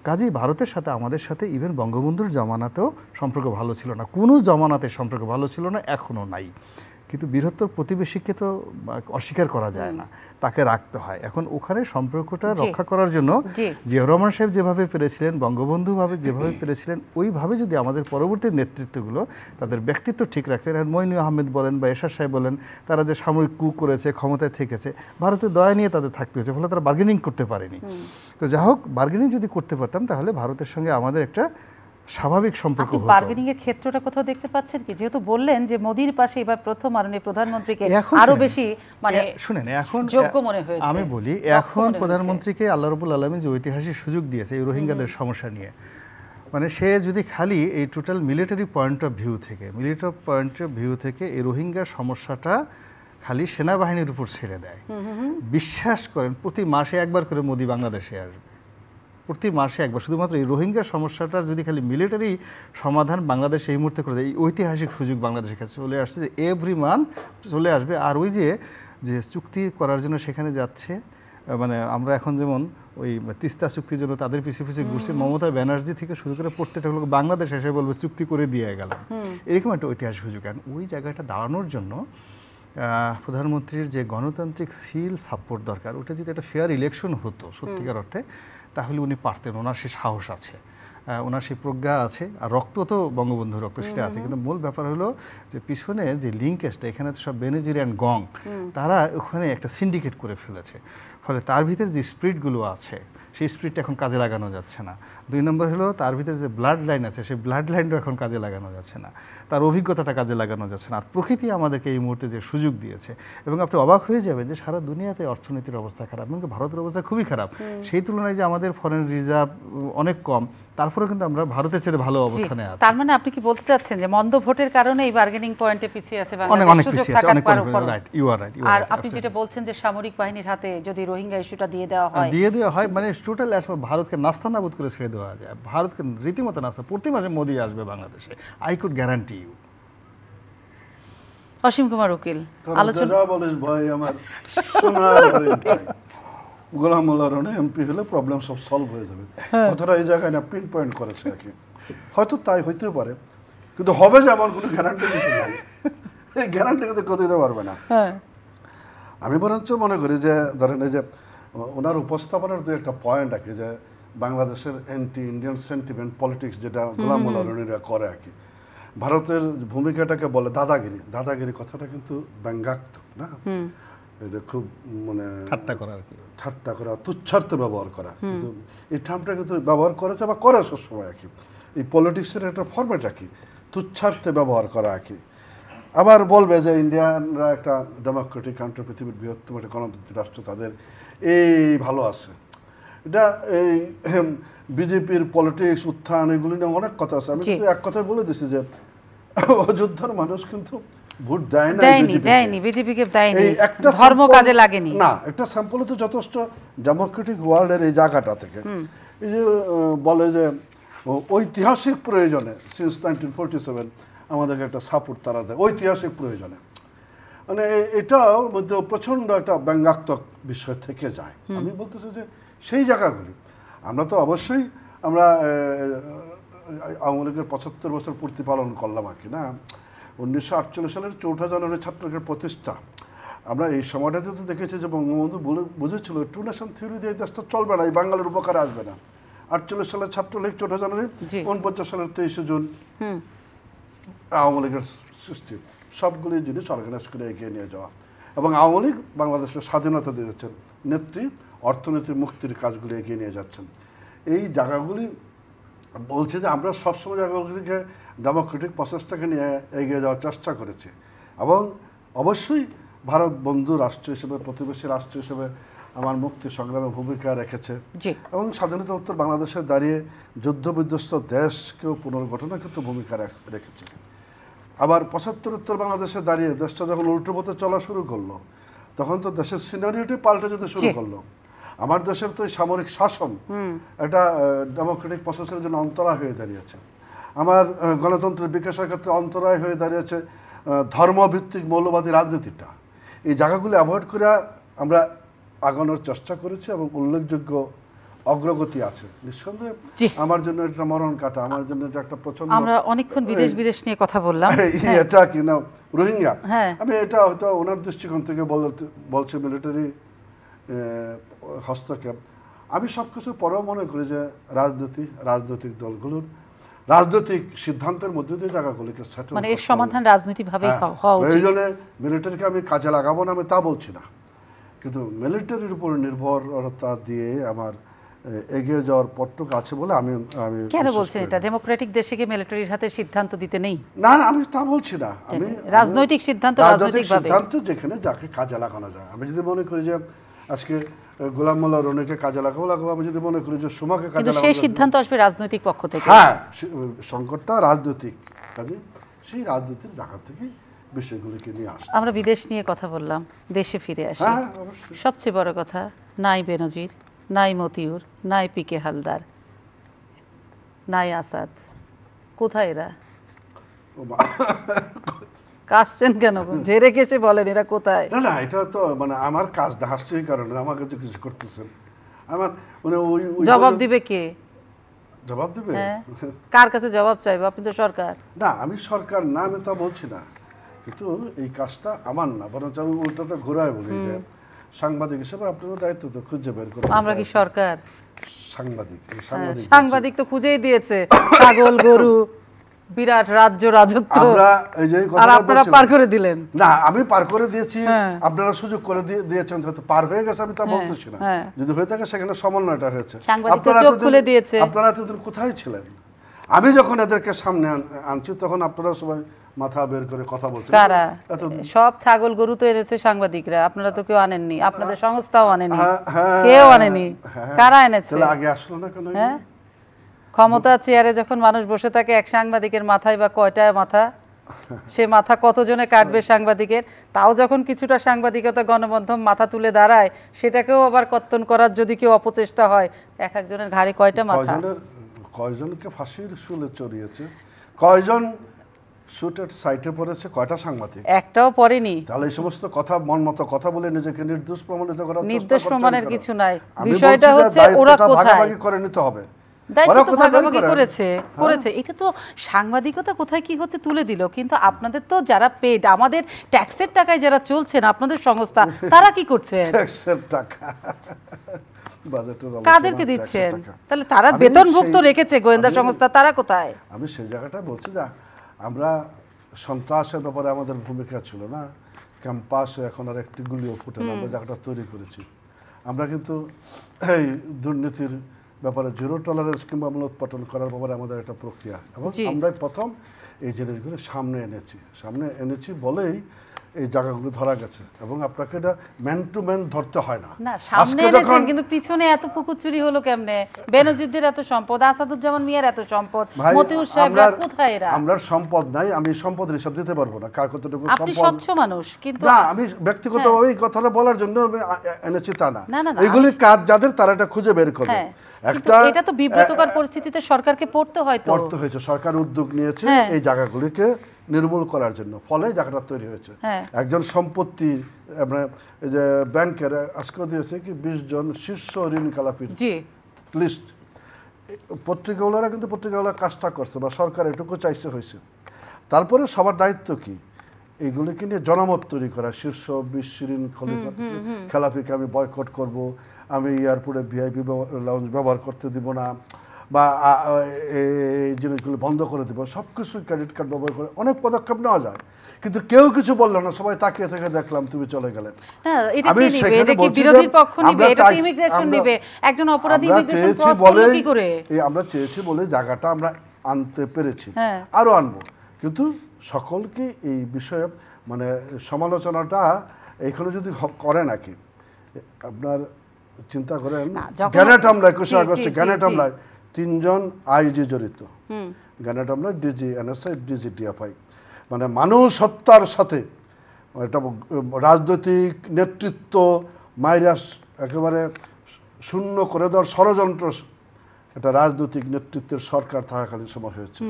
কাজেই ভারতের সাথে আমাদের সাথে ইভেন বঙ্গবন্ধুর জমানাতেও সম্পর্ক ভালো ছিল না, কোনো জমানাতে সম্পর্ক ভালো ছিল না, এখনও নাই। কিন্তু বৃহত্তর প্রতিবেশীকে তো অস্বীকার করা যায় না, তাকে রাখতে হয়। এখন ওখানে সম্পর্কটা রক্ষা করার জন্য জিয়াউর রহমান সাহেব যেভাবে পেরেছিলেন, বঙ্গবন্ধু যেভাবে পেরেছিলেন, ওইভাবে যদি আমাদের পরবর্তী নেতৃত্বগুলো তাদের ব্যক্তিত্ব ঠিক রাখতেন, আর মইনু আহমেদ বলেন বা এরশাদ সাহেব বলেন, তারা যে সামরিক কূপ করেছে, ক্ষমতায় থেকেছে, ভারতের দয়া নিয়ে তাদের থাকতে হয়েছে, ফলে তারা বার্গেনিং করতে পারেনি। তো যা হোক, বার্গেনিং যদি করতে পারতাম তাহলে ভারতের সঙ্গে আমাদের একটা স্বাভাবিক সম্পর্ক হতো। বার্গেনিং এর ক্ষেত্রটা কোথাও দেখতে পাচ্ছেন কি? যেহেতু বললেন যে মোদির পাশে এবার প্রথম মাননীয় প্রধানমন্ত্রীকে আরো বেশি মানে শুনেন, এখন যোগ্য মনে হয়েছে। আমি বলি, এখন প্রধানমন্ত্রীকে আল্লাহ রাব্বুল আলামিন যে ঐতিহাসিক সুযোগ দিয়েছে এই রোহিঙ্গাদের সমস্যা নিয়ে, মানে সে যদি খালি এই total military point of view থেকে এই রোহিঙ্গা সমস্যাটা খালি সেনাবাহিনীর উপর ছেড়ে দেয়, বিশ্বাস করেন প্রতি মাসে একবার করে মোদি বাংলাদেশে আসবে, প্রতি মাসে একবার। শুধুমাত্র এই রোহিঙ্গা সমস্যাটার যদি খালি মিলিটারি সমাধান বাংলাদেশ এই মুহূর্তে করে দেয়, এই ঐতিহাসিক সুযোগ বাংলাদেশের কাছে চলে আসছে যে এভরি মান্থ চলে আসবে। আর ওই যে চুক্তি করার জন্য সেখানে যাচ্ছে, মানে আমরা এখন যেমন ওই তিস্তা চুক্তির জন্য তাদের পিছিয়ে পিছিয়ে ঘুরছি, মমতা ব্যানার্জি থেকে শুরু করে প্রত্যেকটা লোক বাংলাদেশ এসে বলবে চুক্তি করে দিয়ে গেল, এরকম একটা ঐতিহাসিক সুযোগ। ওই জায়গাটা দাঁড়ানোর জন্য প্রধানমন্ত্রীর যে গণতান্ত্রিক সিল সাপোর্ট দরকার, ওটা যদি একটা ফেয়ার ইলেকশন হতো সত্যিকার অর্থে, তাহলে উনি পারতেন, ওনার সেই সাহস আছে, ওনার সেই প্রজ্ঞা আছে, আর রক্ত তো বঙ্গবন্ধুর রক্ত সেটা আছে। কিন্তু মূল ব্যাপার হলো যে পিছনে যে লিঙ্কেজটা, এখানে তো সব বেনজিরিয়ান গং, তারা ওখানে একটা সিন্ডিকেট করে ফেলেছে, ফলে তার ভিতরে যে স্পিরিটগুলো আছে সেই স্পিরিটটা এখন কাজে লাগানো যাচ্ছে না। 2 নম্বর হলো তার ভিতরে যে ব্লাড লাইন আছে, সেই ব্লাড লাইনটা এখন কাজে লাগানো যাচ্ছে না, তার অভিজ্ঞতাটা কাজে লাগানো যাচ্ছে না। আর প্রকৃতি আমাদেরকে এই মুহূর্তে যে সুযোগ দিয়েছে, এবং আপনি অবাক হয়ে যাবেন যে সারা দুনিয়াতে অর্থনীতির অবস্থা খারাপ, এমনকি ভারতের অবস্থা খুবই খারাপ। সেই তুলনায় যে আমাদের ফরেন রিজার্ভ অনেক কম, তারপরে কিন্তু আমরা ভারতের চেয়ে ভালো অবস্থানে আছি। তার মানে আপনি কি বলতে চাচ্ছেন যে মন্দ ভোটের কারণে এই বার্গেনিং পয়েন্টে পিছিয়ে আছে বাংলাদেশ? অনেক পিছিয়ে আছে, অনেক রাইট, ইউ আর রাইট। আর আপনি যেটা বলছেন যে সামরিক বাহিনীর হাতে যদি রোহিঙ্গা ইস্যুটা দিয়ে দেওয়া হয়, মানে টোটাল ভারতকে নাস্তানাবুদ করে ছেড়ে দেওয়া যায়, ভারতকে রীতিমতো নাস্তা। প্রতি মাসে মোদি আসবে বাংলাদেশে, আই কুড গ্যারান্টি ইউ। অসীম কুমার উকিল, আলোচনা বলিস ভাই আমার গোলাম মোল্লা রনি এমপি হলে প্রবলেম সব সলভ হয়ে যাবে, কথাটা এই জায়গায় না পিন পয়েন্ট করেছে আর কি। হয়তো তাই হইতেও পারে, কিন্তু হবে যে আমার কোনো গ্যারান্টি নাই, এই গ্যারান্টি কিন্তু কেউ দিতে পারবে না। আমি বরঞ্চ মনে করি যে ধরেন এই যে ওনার উপস্থাপনার দু একটা পয়েন্ট আর কি, যে বাংলাদেশের অ্যান্টি ইন্ডিয়ান সেন্টিমেন্ট পলিটিক্স যেটা গোলাম মোল্লা রনিরা করে আর কি, ভারতের ভূমিকাটাকে বলে দাদাগিরি কথাটা কিন্তু ব্যঙ্গাত্মক না, এটা খুব মানে ঠাট্টা করা তুচ্ছার্থে ব্যবহার করা, কিন্তু এই টার্মটা কিন্তু ব্যবহার করেছে বা করে সবসময় আর কি। এই পলিটিক্সের একটা ফরম্যাট আর কি, তুচ্ছার্থে ব্যবহার করা আর কি। আবার বলবে যে ইন্ডিয়ানরা একটা ডেমোক্রেটিক কান্ট্রি, পৃথিবীর বৃহত্তম একটা গণতান্ত্রিক রাষ্ট্র, তাদের এই ভালো আছে। এটা এই বিজেপির পলিটিক্স উত্থান এগুলি নিয়ে অনেক কথা আছে। আমি কিন্তু এক কথায় বলে দিছি যে অযোধ্যার মানুষ কিন্তু ভোট দেয় না দেয়নি বিজেপিকে দেয়নি, ধর্ম কাজে লাগেনি না। একটা স্যাম্পল তো যথেষ্ট ডেমোক্রেটিক ওয়ার্ল্ডের এই জায়গাটা থেকে এই যে বলে যে ঐতিহাসিক প্রয়োজনে সিন্স 1947 আমাদেরকে একটা সাপোর্ট তারা দেয় ঐতিহাসিক প্রয়োজনে, মানে এটাও মধ্যে প্রচণ্ড একটা ব্যঙ্গাত্মক বিষয় থেকে যায়। আমি বলতেছি যে সেই জায়গাগুলি আমরা তো অবশ্যই আমরা আওয়ামী লীগের 75 বছর পূর্তি পালন করলাম আর কি না। 1948 সালের 4 জানুয়ারি ছাত্রলীগের প্রতিষ্ঠা, আমরা এই সময়টাতে তো দেখেছি যে বঙ্গবন্ধু বুঝেছিল টু নেশন থিওরি দিয়ে দেশটা চলবে না, এই বাঙালির উপকারে আসবে না। 48 সালের ছাত্রলীগ 4 জানুয়ারি, 49 সালের 23 জুন আওয়ামী লীগের সৃষ্টি, সবগুলি জিনিস অর্গানাইজ করে এগিয়ে নিয়ে যাওয়া এবং আওয়ামী লীগ বাংলাদেশের স্বাধীনতা দিয়েছেন, নেত্রী অর্থনীতি মুক্তির কাজগুলি এগিয়ে নিয়ে যাচ্ছেন। এই জায়গাগুলি বলছে যে আমরা সবসময় জায়গাগুলিকে ডেমোক্রেটিক প্রসেসটাকে নিয়ে এগিয়ে যাওয়ার চেষ্টা করেছি এবং অবশ্যই ভারত বন্ধু রাষ্ট্র হিসেবে, প্রতিবেশী রাষ্ট্র হিসেবে আমার মুক্তি সংগ্রামে ভূমিকা রেখেছে এবং স্বাধীনতা উত্তর বাংলাদেশে দাঁড়িয়ে যুদ্ধ বিধ্বস্ত দেশকেও পুনর্গঠনে কিন্তু ভূমিকা রেখেছে। আবার 75 উত্তর বাংলাদেশে দাঁড়িয়ে দেশটা যখন উল্টো পথে চলা শুরু করলো তখন তো দেশের সিনারিওটি পাল্টে যেতে শুরু করলো। আমার দেশের তো সামরিক শাসন একটা ডেমোক্রেটিক প্রসেসের জন্য অন্তরায় হয়ে দাঁড়িয়েছে। আমার গণতন্ত্রের বিকাশের ক্ষেত্রে অন্তরায় হয়ে দাঁড়িয়েছে ধর্মভিত্তিক মৌলবাদী রাজনীতিটা। এই জায়গাগুলি অ্যাভয়েড করে আমরা আগানোর চেষ্টা করেছি এবং উল্লেখযোগ্য অগ্রগতি আছে। নিঃসন্দেহে আমার জন্য এটা মরণ কাটা, আমার জন্য এটা একটা প্রচন্ড। আমরা অনেকক্ষণ বিদেশ নিয়ে কথা বললাম, এটা কি না রোহিঙ্গা, আমি এটা হয়তো ওনার দৃষ্টিকোণ থেকে বলছে মিলিটারি হস্তক্ষেপ। আমি সবকিছু পরেও মনে করি যে রাজনৈতিক দলগুলোর রাজনৈতিক সিদ্ধান্তের মধ্যে দিয়ে জায়গাগুলিকে সেটেল, মানে এর সমাধান রাজনৈতিকভাবে হওয়া উচিত। প্রয়োজনে মিলিটারিকে আমি কাজে লাগাবো না, আমি তা বলছি না, কিন্তু মিলিটারির উপর নির্ভরতা দিয়ে আমার এগিয়ে যাওয়ার পট্টুক আছে বলে আমি কেন বলছেন এটা? ডেমোক্রেটিক দেশে কি মিলিটারির হাতে সিদ্ধান্ত দিতে নেই? না, আমি তা বলছি না। আমি রাজনৈতিক সিদ্ধান্ত যেখানে যাকে কাজে লাগানো যায়। আমি যদি মনে করি যে আজকে গোলাম মোল্লা রনিকে কাজে লাগাবো, আমি যদি মনে করি যে সুমাকে কাজে লাগাবো, সেই সিদ্ধান্ত আসবে রাজনৈতিক পক্ষ থেকে। হ্যাঁ, সংকটটা রাজনৈতিক কাজে, সেই রাজনীতির জায়গা থেকে বিষয়গুলিকে নিয়ে আসে। আমরা বিদেশ নিয়ে কথা বললাম, দেশে ফিরে আসি। সবচেয়ে বড় কথা, নাই বেনজির, নাই মতিউর, নাই পিকে হালদার, নাই আসাদ, কোথায় এরা? কাশছেন কেন? ঝেড়ে কেসে বলেন এরা কোথায়? না, এটা তো মানে আমার কাজ হাসছে এই কারণে, আমার কাছে কিছু করতেছেন, আমার মানে ওই জবাব দিবে কে? জবাব দিবে কার কাছে জবাব চাইবে? আপনি তো সরকার। না, আমি সরকার না, আমি তা বলছি না, কিন্তু এই কাজটা আমার না, বরঞ্চ আমি উল্টোটা ঘুরায় বলি যে সাংবাদিক হিসেবে আপনারও দায়িত্ব তো খুঁজে বের করুন। আমরা কি সরকার? সাংবাদিক তো খুঁজেই দিয়েছে ছাগল গরু, বিরাট রাজ্য রাজত্ব, আর আপনারা পার করে দিলেন। না, আমি পার করে দিয়েছি, আপনারা সুযোগ করে দিয়েছেন, হয়তো পার হয়ে গেছে, আমি তা বলতেছি না। যদি হয়ে থাকে সেখানে সমন্বয়টা হয়েছে। আপনারা এতদিন কোথায় ছিলেন? আমি যখন এদেরকে সামনে আনছি তখন আপনারা সবাই মাথা বের করে কথা বলছেন। কারা? সব ছাগল গরু তো এনেছে সাংবাদিকরা, আপনারা তো কেউ আনেননি, আপনাদের সংস্থাও আনেনি, কেউ আনেনি। কারা এনেছে? আগে আসলো না কেন? ক্ষমতা চেয়ারে যখন মানুষ বসে থাকে, এক সাংবাদিকের মাথায় বা কয়টা মাথা, সে মাথা কতজনে কাটবে সাংবাদিকের? তাও যখন কিছুটা সাংবাদিকতা গণমাধ্যম মাথা তুলে দাঁড়ায়, সেটাকেও আবার কর্তন করার যদি কেউ অপচেষ্টা হয়, এক একজনের ঘাড়ে কয়টা মাথা? কয়জনকে ফাঁসির শুলে চড়িয়েছে, কয়জন শুটের সাইটে পড়েছে, কয়টা সাংবাদিক? একটাও পড়েনি। তাহলে এই সমস্ত কথা মন মতো কথা বলে নিজেকে নির্দোষ প্রমাণিত করার চেষ্টা করছেন। নির্দোষ প্রমাণের কিছু নাই, বিষয়টা হচ্ছে ওরা কোথায় ভাগাভাগি করে নিতে হবে। দায়িত্ব তো ভাগাভাগি করেছে, এটা তো সাংবাদিকতা কোথায় কি হচ্ছে তুলে দিল, কিন্তু আপনাদের তো যারা পেড, আমাদের ট্যাক্সের টাকায় যারা চলছেন, আপনাদের সংস্থা, তারা কি করছেন? ট্যাক্সের টাকা কাদেরকে দিচ্ছেন? তাহলে তারা বেতনভুক্ত রেখেছে গোয়েন্দা সংস্থা, তারা কোথায়? আমি সেই জায়গাটা বলছি না, আমরা সন্ত্রাসের ব্যাপারে আমাদের ভূমিকা ছিল না, ক্যাম্পাসে এখন আর একটি গুলিও ফুটে না, আমরা জায়গাটা তৈরি করেছি। আমরা কিন্তু এই দুর্নীতির ব্যাপারে জিরো টলারেন্স কিংবা মূলোৎপাটন করার ব্যাপারে আমাদের একটা প্রক্রিয়া, এবং আমরাই প্রথম এই জিনিসগুলো সামনে এনেছি বলেই এই জায়গাগুলো ধরা গেছে এবং আপনাকে এটা ম্যান টু ম্যান ধরতে হয় না। না সামনে এনেছেন কিন্তু পিছনে এত পুকুর চুরি হলো কেমনে? বেনজিরদের এত সম্পদ, আসাদুজ্জামান মিয়ার এত সম্পদ, মতিউর সাহেবরা কোথায় এরা? আমরা সম্পদ নাই, আমি সম্পদের হিসাব দিতে পারবো না কার কতটুকু সম্পদ। আপনি স্বচ্ছ মানুষ কিন্তু না, আমি ব্যক্তিগতভাবে এই কথাটা বলার জন্য এনেছি তা না। না, না, এইগুলি কাজ যাদের তারা এটা খুঁজে বের করবে। একটা এটা তো বিব্রতকর পরিস্থিতিতে সরকারকে পড়তে হয়েছে। সরকার উদ্যোগ নিয়েছে এই জায়গাগুলিকে নির্মূল করার জন্য, ফলে জায়গাটা তৈরি হয়েছে। একজন সম্পত্তি এই যে ব্যাংকের আজকে দিয়েছে কি 20 জন শীর্ষ ঋণ খেলাপির লিস্ট। পত্রিকাগুলোরা কিন্তু পত্রিকাগুলো কাজটা করছে বা সরকার এটুকু চাইছে হয়েছে। তারপরে সবার দায়িত্ব কি এইগুলিকে নিয়ে জনমত তৈরি করা। শীর্ষ 20 ঋণ খেলাপিকে আমি বয়কট করব, আমি এয়ারপোর্টে ভিআইপি লাউঞ্জ ব্যবহার করতে দিব না, বা এই জিনিসগুলো বন্ধ করে দেবো, সব কিছু ক্রেডিট কার্ড ব্যবহার করে অনেক পদক্ষেপ নেওয়া যায়। কিন্তু কেউ কিছু বললো না, সবাই তাকিয়ে থেকে দেখলাম তুমি চলে গেলে। আমরা চেয়েছি বলে জায়গাটা আমরা আনতে পেরেছি, আরো আনবো। কিন্তু সকলকে এই বিষয়ে মানে সমালোচনাটা এখানে যদি করে নাকি, আপনার চিন্তা করেন গ্যানেট হামলা 21 আগস্টে গ্যানেট হামলায় 3 জন আইজি জড়িত। গ্যানেট হামলায় ডিজি এনএসআই, ডিজি ডিএফআই, মানে মানুষ হত্যার সাথে একটা রাজনৈতিক নেতৃত্ব মাইরাস একেবারে শূন্য করে দেওয়ার ষড়যন্ত্র একটা রাজনৈতিক নেতৃত্বের সরকার থাকাকালীন সময় হয়েছে।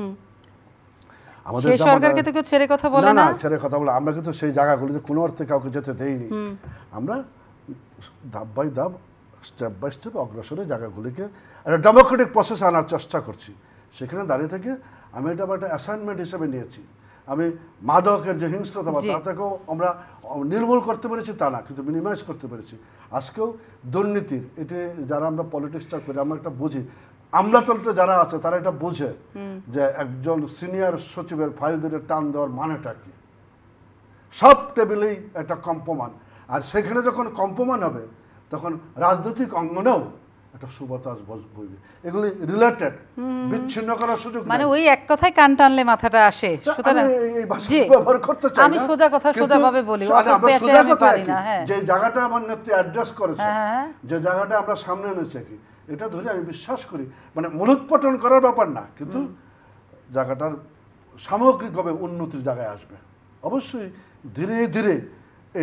আমাদের সরকারকে তো কেউ ছেড়ে কথা বলে না, ছেড়ে কথা বলে। আমরা কিন্তু সেই জায়গাগুলিতে কোনো অর্থে কাউকে যেতে দেইনি। আমরা ধাপ বাই ধাপ, স্টেপ বাই স্টেপ অগ্রসরে জায়গাগুলিকে একটা ডেমোক্রেটিক প্রসেসে আনার চেষ্টা করছি। সেখানে দাঁড়িয়ে থেকে আমি এটা একটা অ্যাসাইনমেন্ট হিসেবে নিয়েছি। আমি মাদকের যে হিংস্রতা তা থেকেও আমরা নির্মূল করতে পেরেছি তা না, কিন্তু মিনিমাইজ করতে পেরেছি। আজকেও দুর্নীতির এটি যারা আমরা পলিটিক্সটা করি আমরা একটা বুঝি, আমলাতন্ত্রে যারা আছে তারা এটা বুঝে যে একজন সিনিয়র সচিবের ফাইল ধরে টান দেওয়ার মানেটা কি। সব টেবিলেই একটা কম্পমান, আর সেখানে যখন কম্পমান হবে তখন রাজনৈতিক অঙ্গনেও একটা সুবাতাস বইবে। এগুলি রিলেটেড, বিচ্ছিন্ন করার সুযোগ নেই। মানে ওই এক কথায় কান টানলে মাথাটা আসে। সুতরাং এই ভাষা ব্যবহার করতে চাই না, আমি সোজা কথা সোজাভাবে বলি, অত পেঁচে আমি পারি না। যে জায়গাটা আমার নেত্রী অ্যাড্রেস করেছে, যে জায়গাটা আমরা সামনে এনেছি কি, এটা ধরে আমি বিশ্বাস করি মানে মূলোৎপাটন করার ব্যাপার না, কিন্তু জায়গাটার সামগ্রিকভাবে উন্নতির জায়গায় আসবে। অবশ্যই ধীরে ধীরে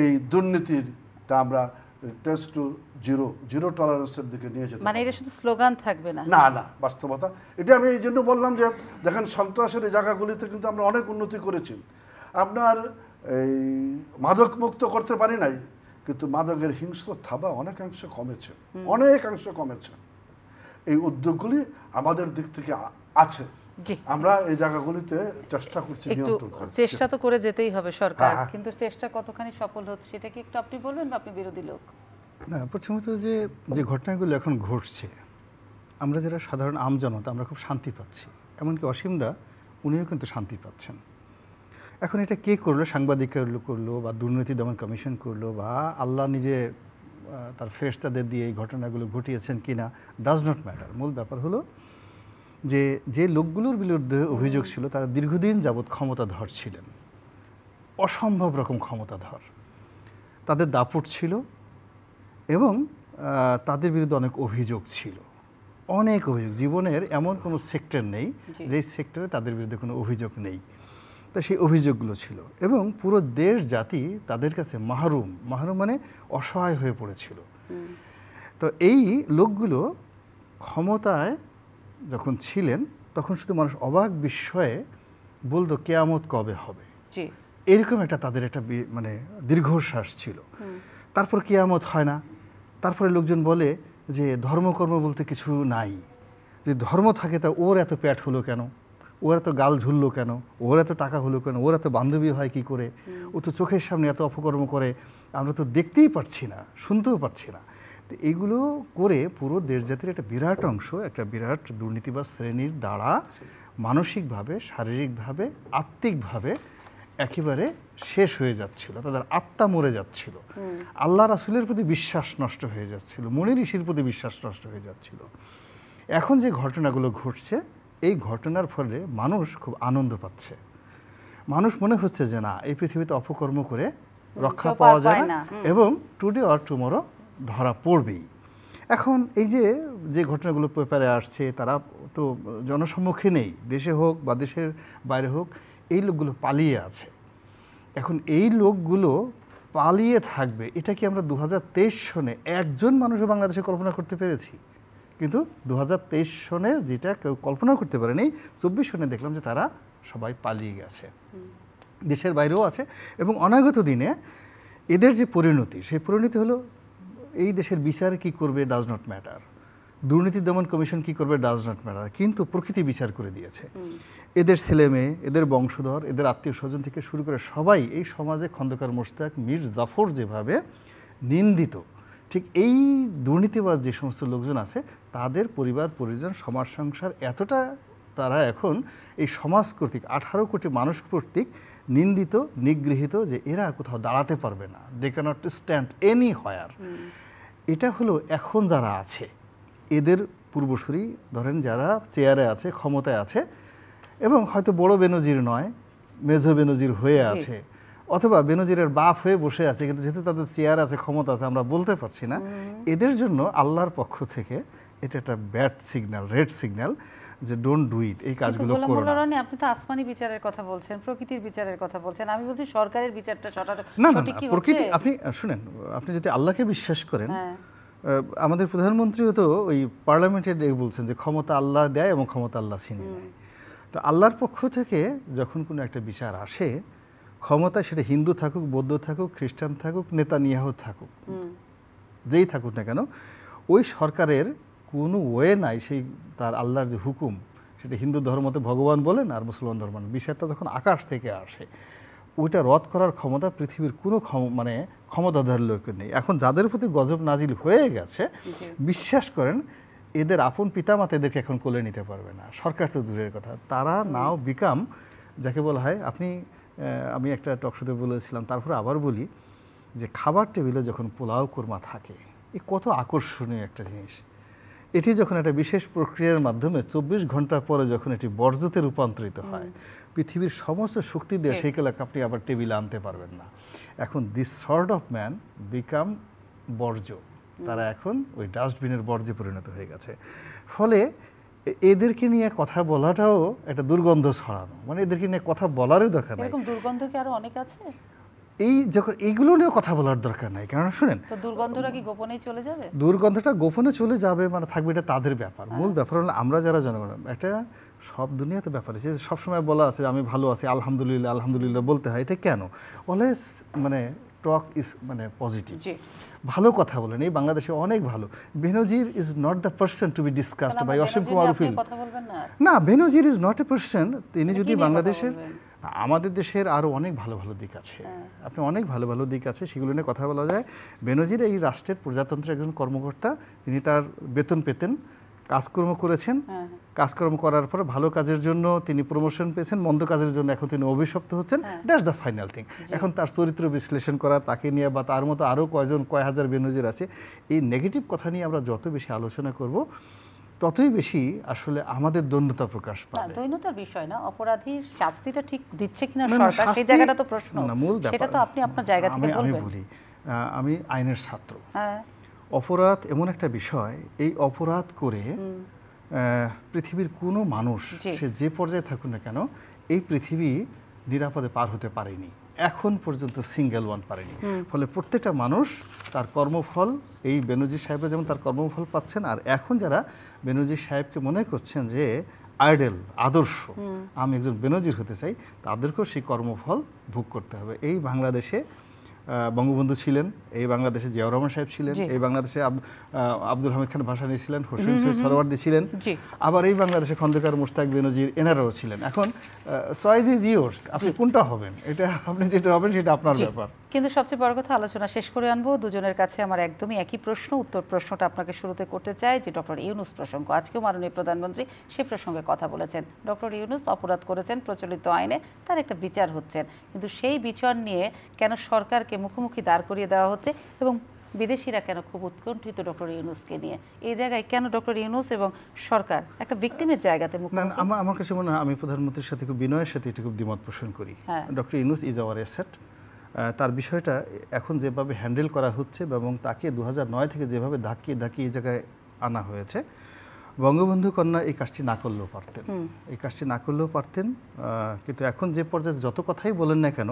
এই দুর্নীতিটা আমরা টেস্ট টু জিরো, জিরো টলারেন্সের দিকে নিয়ে যেতে। মানে এটা শুধু স্লোগান থাকবে না, না না, বাস্তবতা এটা। আমি এই জন্য বললাম যে দেখেন সন্ত্রাসের এই জায়গাগুলিতে কিন্তু আমরা অনেক উন্নতি করেছি। আপনার এই মাদক মুক্ত করতে পারি নাই, কিন্তু মাদকের হিংস্র থাবা অনেকাংশে কমেছে, অনেকাংশে কমেছে। এই উদ্যোগগুলি আমাদের দিক থেকে আছে। আমরা এই জায়গাগুলিতে চেষ্টা করছি নিয়ন্ত্রণ করার। চেষ্টা তো করে যেতেই হবে সরকার, কিন্তু চেষ্টা কতখানি সফল হচ্ছে সেটা কি একটু আপনি বলবেন, বা আপনি বিরোধী লোক? না, প্রথমত যে ঘটনাগুলো এখন ঘটছে, আমরা যারা সাধারণ আমজনতা আমরা খুব শান্তি পাচ্ছি, এমনকি অসীমদা উনিও কিন্তু শান্তি পাচ্ছেন। এখন এটা কে করলো, সাংবাদিকরা করলো বা দুর্নীতি দমন কমিশন করলো বা আল্লাহ নিজে তার ফেরেশতাদের দিয়ে এই ঘটনাগুলো ঘটিয়েছেন কিনা, ডাজ নট ম্যাটার। মূল ব্যাপার হলো যে লোকগুলোর বিরুদ্ধে অভিযোগ ছিল তারা দীর্ঘদিন যাবৎ ক্ষমতাধর ছিলেন, অসম্ভব রকম ক্ষমতাধর, তাদের দাপট ছিল এবং তাদের বিরুদ্ধে অনেক অভিযোগ ছিল, অনেক অভিযোগ। জীবনের এমন কোনো সেক্টর নেই যে সেক্টরে তাদের বিরুদ্ধে কোনো অভিযোগ নেই। তো সেই অভিযোগগুলো ছিল এবং পুরো দেশ জাতি তাদের কাছে মাহরুম মানে অসহায় হয়ে পড়েছিল। তো এই লোকগুলো ক্ষমতায় যখন ছিলেন তখন শুধু মানুষ অবাক বিস্ময়ে বলতো কেয়ামত কবে হবে, এরকম একটা তাদের একটা মানে দীর্ঘশ্বাস ছিল। তারপর কেয়ামত হয় না, তারপরে লোকজন বলে যে ধর্মকর্ম বলতে কিছু নাই, যে ধর্ম থাকে তা ওর এত পেট হলো কেন, ওর এত গাল ঝুললো কেন, ওর এত টাকা হলো কেন, ওর এত বান্ধবী হয় কি করে, ও তো চোখের সামনে এত অপকর্ম করে, আমরা তো দেখতেই পারছি না, শুনতেও পারছি না। তো এইগুলো করে পুরো দেশ জাতির একটা বিরাট অংশ, একটা বিরাট দুর্নীতিবাজ শ্রেণীর দ্বারা মানসিকভাবে, শারীরিকভাবে, আত্মিকভাবে একেবারে শেষ হয়ে যাচ্ছিল, তাদের আত্মা মরে যাচ্ছিল, আল্লাহ রাসূলের প্রতি বিশ্বাস নষ্ট হয়ে যাচ্ছিল, মুনি ঋষির প্রতি বিশ্বাস নষ্ট হয়ে যাচ্ছিল। এখন যে ঘটনাগুলো ঘটছে, এই ঘটনার ফলে মানুষ খুব আনন্দ পাচ্ছে। মানুষ মনে হচ্ছে যে না, এই পৃথিবীতে অপকর্ম করে রক্ষা পাওয়া যায় না এবং টুডে অর টুমরো ধরা পড়বেই। এখন এই যে ঘটনাগুলো পেপারে আসছে, তারা তো জনসম্মুখে নেই, দেশে হোক বা দেশের বাইরে হোক, এই লোকগুলো পালিয়ে আছে। এখন এই লোকগুলো পালিয়ে থাকবে, এটা কি আমরা 2023 সনে একজন মানুষও বাংলাদেশে কল্পনা করতে পেরেছি? কিন্তু 2023 সনে যেটা কেউ কল্পনা করতে পারেনি, 24 সনে দেখলাম যে তারা সবাই পালিয়ে গেছে, দেশের বাইরেও আছে। এবং অনাগত দিনে এদের যে পরিণতি, সেই পরিণতি হলো এই দেশের বিচার কি করবে ডাজ নট ম্যাটার, দুর্নীতি দমন কমিশন কি করবে ডাজ নট ম্যাটার, কিন্তু প্রকৃতি বিচার করে দিয়েছে। এদের ছেলে মেয়ে, এদের বংশধর, এদের আত্মীয় স্বজন থেকে শুরু করে সবাই এই সমাজে খন্দকার মোশতাক, মীর জাফর যেভাবে নিন্দিত, ঠিক এই দুর্নীতিবাজ যে সমস্ত লোকজন আছে তাদের পরিবার পরিজন, সমাজ সংসার এতটা তারা এখন এই সমাজ কর্তৃক 18 কোটি মানুষ কর্তৃক নিন্দিত, নিগৃহীত, যে এরা কোথাও দাঁড়াতে পারবে না, দে ক্যানট স্ট্যান্ড এনি হোয়ার। এটা হলো এখন যারা আছে এদের পূর্বসূরি, ধরেন যারা চেয়ারে আছে, ক্ষমতায় আছে, এবং হয়তো বড় বেনজির নয়, মেজো বেনজির হয়ে আছে, অথবা বেনজিরের বাপ হয়ে বসে আছে, কিন্তু যেহেতু তাদের চেয়ার আছে, ক্ষমতা আছে, আমরা বলতে পারছি না। এদের জন্য আল্লাহর পক্ষ থেকে এটা একটা ব্যাড সিগন্যাল, রেড সিগন্যাল, যে ডোন্ট ডু ইট, এই কাজগুলো করো না। আপনি তো আসমানি বিচারের কথা বলছেন, প্রকৃতির বিচারের কথা বলছেন, আমি বলছি সরকারের বিচারটা না না, প্রকৃতি, আপনি শুনেন, আপনি যদি আল্লাহকে বিশ্বাস করেন, আমাদের প্রধানমন্ত্রীও তো ওই পার্লামেন্টে বলছেন যে ক্ষমতা আল্লাহ দেয় এবং ক্ষমতা আল্লাহ ছিনিয়ে নেয়। তো আল্লাহর পক্ষ থেকে যখন কোনো একটা বিচার আসে, ক্ষমতা সেটা হিন্দু থাকুক, বৌদ্ধ থাকুক, খ্রিস্টান থাকুক, নেতানিয়াহু থাকুক, যেই থাকুক না কেন, ওই সরকারের কোনো ওয়ে নাই সেই তার আল্লাহর যে হুকুম, সেটা হিন্দু ধর্মতে ভগবান বলেন আর মুসলমান ধর্ম, বিচারটা যখন আকাশ থেকে আসে, ওইটা রদ করার ক্ষমতা পৃথিবীর কোনো ক্ষমতাধর লোকের নেই। এখন যাদের প্রতি গজব নাজিল হয়ে গেছে, বিশ্বাস করেন এদের আপন পিতামাতা এদেরকে এখন কোলে নিতে পারবে না, সরকার তো দূরের কথা। তারা নাও বিকাম, যাকে বলা হয়, আমি একটা টকশোতে বলেছিলাম, তারপরে আবার বলি, যে খাবার টেবিলে যখন পোলাও কোরমা থাকে, এ কত আকর্ষণীয় একটা জিনিস। এটি যখন একটা বিশেষ প্রক্রিয়ার মাধ্যমে 24 ঘন্টা পরে যখন এটি বর্জ্যতে রূপান্তরিত হয়, পৃথিবীর সমস্ত শক্তি দিয়ে সেই কেলাকে আপনি আবার টেবিলে আনতে পারবেন না। এখন this sort of man become বর্জ্য, তারা এখন ওই ডাস্টবিনের বর্জ্যে পরিণত হয়ে গেছে। ফলে এদেরকে নিয়ে কথা বলাটাও একটা দুর্গন্ধ ছড়ানো, মানে এদেরকে নিয়ে কথা বলারও দরকার নাই। এরকম দুর্গন্ধ কি আরো অনেক আছে? এই যখন এইগুলো নিয়ে কথা বলার দরকার নাই, কারণ শুনেন, তো দুর্গন্ধটা কি গোপনে চলে যাবে? দুর্গন্ধটা গোপনে চলে যাবে মানে থাকবে, এটা তাদের ব্যাপার। মূল ব্যাপার হলো আমরা যারা জনগণ, এটা সব দুনিয়াতে ব্যাপার আছে, সবসময় বলা আছে আমি ভালো আছি, আলহামদুলিল্লাহ আলহামদুলিল্লাহ বলতে হয়, এটা কেন? অলওয়েজ মানে টক ইজ মানে পজিটিভ, ভালো কথা বলেন। এই বাংলাদেশে অনেক ভালো। Benazir is not the person to be discussed by Asim Kumar Ukil. না, Benazir is not a person. তিনি যদি বাংলাদেশের, আমাদের দেশের আরও অনেক ভালো ভালো দিক আছে, আপনি অনেক ভালো ভালো দিক আছে, সেগুলো নিয়ে কথা বলা যায়। বেনজির এই রাষ্ট্রের প্রজাতন্ত্রের একজন কর্মকর্তা, তিনি তার বেতন পেতেন, কাজকর্ম করেছেন, কাজকর্ম করার পর ভালো কাজের জন্য তিনি প্রমোশন পেয়েছেন, মন্দ কাজের জন্য এখন তিনি অভিশপ্ত হচ্ছেন। That's the final thing. এখন তার চরিত্র বিশ্লেষণ করা, তাকে নিয়ে বা তার মতো আরও কয় হাজার বেনজির আছে, এই নেগেটিভ কথা নিয়ে আমরা যত বেশি আলোচনা করব, ততই বেশি আসলে আমাদের দৈন্যতা প্রকাশ পাবে। দৈন্যতার বিষয় না, অপরাধীর শাস্তিটা ঠিক দিচ্ছে কিনা সরকার, সেই জায়গাটা তো প্রশ্ন। সেটা তো আপনি আপনার জায়গা থেকে বলবেন। আমি বলি, আমি আইনের ছাত্র। অপরাধ এমন একটা বিষয়, এই অপরাধ করে পৃথিবীর কোনো মানুষ, সে যে পর্যায়ে থাকুক না কেন, এই পৃথিবী নিরাপদে পার হতে পারেনি এখন পর্যন্ত, সিঙ্গেল ওয়ান পারেনি। ফলে প্রত্যেকটা মানুষ তার কর্মফল, এই বেনজির সাহেবরা যেমন তার কর্মফল পাচ্ছেন, আর এখন যারা বেনজির সাহেবকে মনে করছেন যে আইডল, আদর্শ, আমি একজন বেনজির হতে চাই, তাদেরকেও সেই কর্মফল ভোগ করতে হবে। এই বাংলাদেশে বঙ্গবন্ধু ছিলেন, এই বাংলাদেশে জিয়াউর রহমান সাহেব ছিলেন, এই বাংলাদেশে আব্দুল হামিদ খান ভাসানী ছিলেন, হোসেন সৈয়দ সরওয়ার্দী ছিলেন, আবার এই বাংলাদেশে খন্দকার মোশতাক, বেনজির, এনারাও ছিলেন। এখন চয়েস ইজ ইয়োর্স, আপনি কোনটা হবেন, এটা আপনি যেটা হবেন সেটা আপনার ব্যাপার। কিন্তু সবচেয়ে বড় কথা, আলোচনা শেষ করে আনবো, দুজনের কাছে আমার একদমই একই প্রশ্ন। উত্তর প্রশ্নটা আপনাকে শুরুতে করতে চাই, যে ডক্টর ইউনূস প্রসঙ্গ, আজকেও মাননীয় প্রধানমন্ত্রী সে প্রসঙ্গে কথা বলেছেন। ডক্টর ইউনূস অপরাধ করেছেন, প্রচলিত আইনে তার একটা বিচার হচ্ছেন, কিন্তু সেই বিচার নিয়ে কেন সরকারকে মুখোমুখি দাঁড় করিয়ে দেওয়া হচ্ছে, এবং বিদেশিরা কেন খুব উৎকণ্ঠিত ডক্টর ইউনূসকে নিয়ে? এই জায়গায় কেন ডক্টর ইউনূস এবং সরকার একটা ভিকটিমের জায়গাতে মুখোমুখি? আমার কাছে মনে হয়, আমি প্রধানমন্ত্রীর সাথে খুব বিনয়ের সাথে এটা খুব দ্বিমত পোষণ করি। Doctor Yunus is our asset. তার বিষয়টা এখন যেভাবে হ্যান্ডেল করা হচ্ছে এবং তাকে 2009 থেকে যেভাবে ধাক্কিয়ে এই জায়গায় আনা হয়েছে, বঙ্গবন্ধু কন্যা এই কাজটি না করলেও পারতেন, কিন্তু এখন যে পর্যায়ে যত কথাই বলেন না কেন,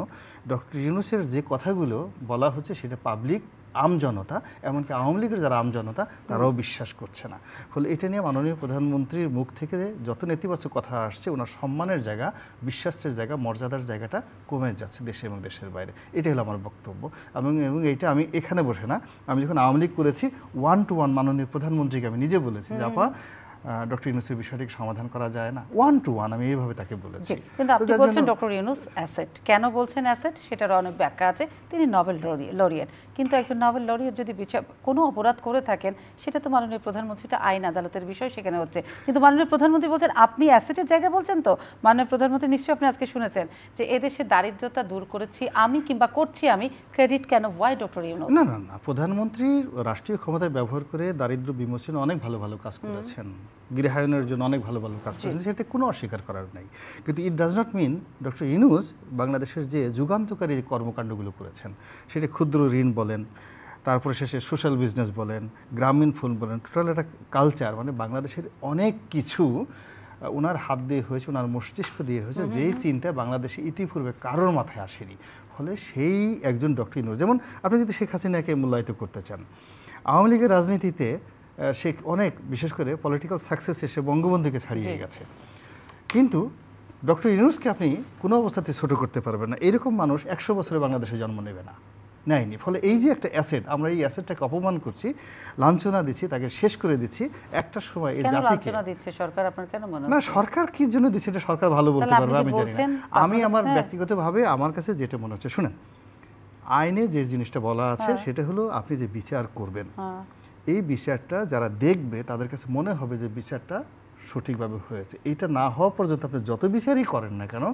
ডক্টর ইউনূসের যে কথাগুলো বলা হচ্ছে সেটা পাবলিক, আমজনতা, এমনকি আওয়ামী লীগের যারা আমজনতা তারাও বিশ্বাস করছে না। ফলে এটা নিয়ে মাননীয় প্রধানমন্ত্রীর মুখ থেকে যত নেতিবাচক কথা আসছে, ওনার সম্মানের জায়গা, বিশ্বাসের জায়গা, মর্যাদার জায়গাটা কমে যাচ্ছে দেশে এবং দেশের বাইরে। এটাই হলো আমার বক্তব্য। এবং এইটা আমি এখানে বসে না, আমি যখন আওয়ামী লীগ করেছি 1-to-1 মাননীয় প্রধানমন্ত্রীকে আমি নিজে বলেছি যে আপা ডক্টর ইউনূসের বিষয়টিকে সমাধান করা যায় না, 1-to-1 আমি এইভাবে তাকে বলেছি। কিন্তু আপনি বলছেন ডক্টর ইউনূস অ্যাসেট, কেন বলছেন অ্যাসেট সেটার অনেক ব্যাখ্যা আছে। তিনি নোবেল লরিয়েট, কিন্তু একজন নোবেল লরিয়েট যদি কোনো অপরাধ করে থাকেন, সেটা তো মাননীয় প্রধানমন্ত্রীটা আইন আদালতের বিষয়, সেখানে হচ্ছে। কিন্তু মাননীয় প্রধানমন্ত্রী বলছেন আপনি অ্যাসেটের জায়গায় বলছেন, তো মাননীয় প্রধানমন্ত্রী নিশ্চয়ই আপনি আজকে শুনেছেন যে এদেশে দারিদ্রতা দূর করেছি আমি কিংবা করছি আমি, ক্রেডিট কেন, ওয়াই ডক্টর ইউনূস? না, প্রধানমন্ত্রী রাষ্ট্রীয় ক্ষমতায় ব্যবহার করে দারিদ্র বিমোচনে অনেক ভালো কাজ করেছেন, গৃহায়নের জন্য অনেক ভালো কাজ করেছেন, সেটা কোনো অস্বীকার করার নাই। কিন্তু it does not mean doctor Yunus বাংলাদেশের যে যুগান্তকারী কর্মকাণ্ডগুলো করেছেন, সেটা ক্ষুদ্র ঋণ বলেন, তারপরে শেষে সোশ্যাল বিজনেস বলেন, গ্রামীণ ফোন বলেন, টোটাল একটা কালচার, মানে বাংলাদেশের অনেক কিছু ওনার হাত দিয়ে হয়েছে, ওনার মস্তিষ্ক দিয়ে হয়েছে, যেই চিন্তা বাংলাদেশে ইতিপূর্বে কারোর মাথায় আসেনি। ফলে সেই একজন ডক্টর ইউনূস, যেমন আপনি যদি শেখ হাসিনাকে মূল্যায়িত করতে চান, আওয়ামী লীগের রাজনীতিতে সে অনেক, বিশেষ করে পলিটিক্যাল সাকসেস এসে বঙ্গবন্ধুকে ছাড়িয়ে গেছে, কিন্তু ডক্টর ইউনূসকে আপনি কোনো অবস্থাতে ছোট করতে পারবেন না। এরকম মানুষ 100 বছরে বাংলাদেশে জন্ম নেয়নি। ফলে এই যে একটা অ্যাসেট, আমরা এই অ্যাসেটটাকে অপমান করছি, লাঞ্ছনা দিচ্ছি, তাকে শেষ করে দিচ্ছি। একটা সময় এই জাতিকে দিচ্ছে সরকার, আপনার কেন মনে হয়? না, সরকার কি জন্য দিচ্ছে এটা সরকার ভালো বলতে পারবে, আমি জানি না। আমি আমার ব্যক্তিগতভাবে আমার কাছে যেটা মনে হচ্ছে, শুনেন, আইনে যে জিনিসটা বলা আছে সেটা হলো আপনি যে বিচার করবেন, এই বিচারটা যারা দেখবে তাদের কাছে মনে হবে যে বিচারটা সঠিকভাবে হয়েছে। এটা না হওয়া পর্যন্ত আপনি যত বিচারই করেন না কেন,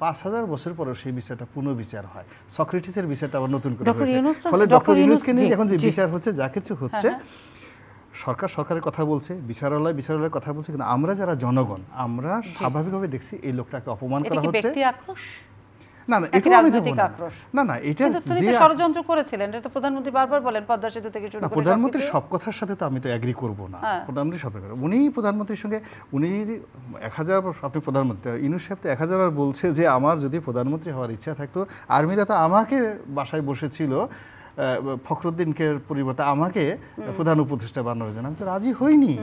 5000 বছর পরেও সেই বিচারটা পুনর্বিচার হয়। সক্রেটিসের বিচারটা আবার নতুন করে হয়েছে। ফলে ডক্টর ইউনূসকে নিয়ে এখন যে বিচার হচ্ছে, যা কিছু হচ্ছে, সরকারের কথা বলছে, বিচারালয়ের কথা বলছে, কিন্তু আমরা যারা জনগণ, আমরা স্বাভাবিকভাবে দেখছি এই লোকটাকে অপমান করা হচ্ছে। না, এটা ষড়যন্ত্র করেছিলেন, এটা তো প্রধানমন্ত্রী বারবার বলেন, পদ্মা সেতু থেকে শুরু করে। প্রধানমন্ত্রীর সব কথার সাথে তো আমি তো এগ্রি করব না। প্রধানমন্ত্রী সব উনি প্রধানমন্ত্রীর সঙ্গে উনি 1000, আপনি প্রধানমন্ত্রী ইউনূস সাহেব তো 1000 বার বলছে যে আমার যদি প্রধানমন্ত্রী হওয়ার ইচ্ছা থাকতো, আর্মিরা তো আমাকে বাসায় বসেছিল, ফখরুদ্দিনকে পরিবর্তে আমাকে প্রধান উপদেষ্টা বানানোর জন্য, আমি তো রাজি হইনি।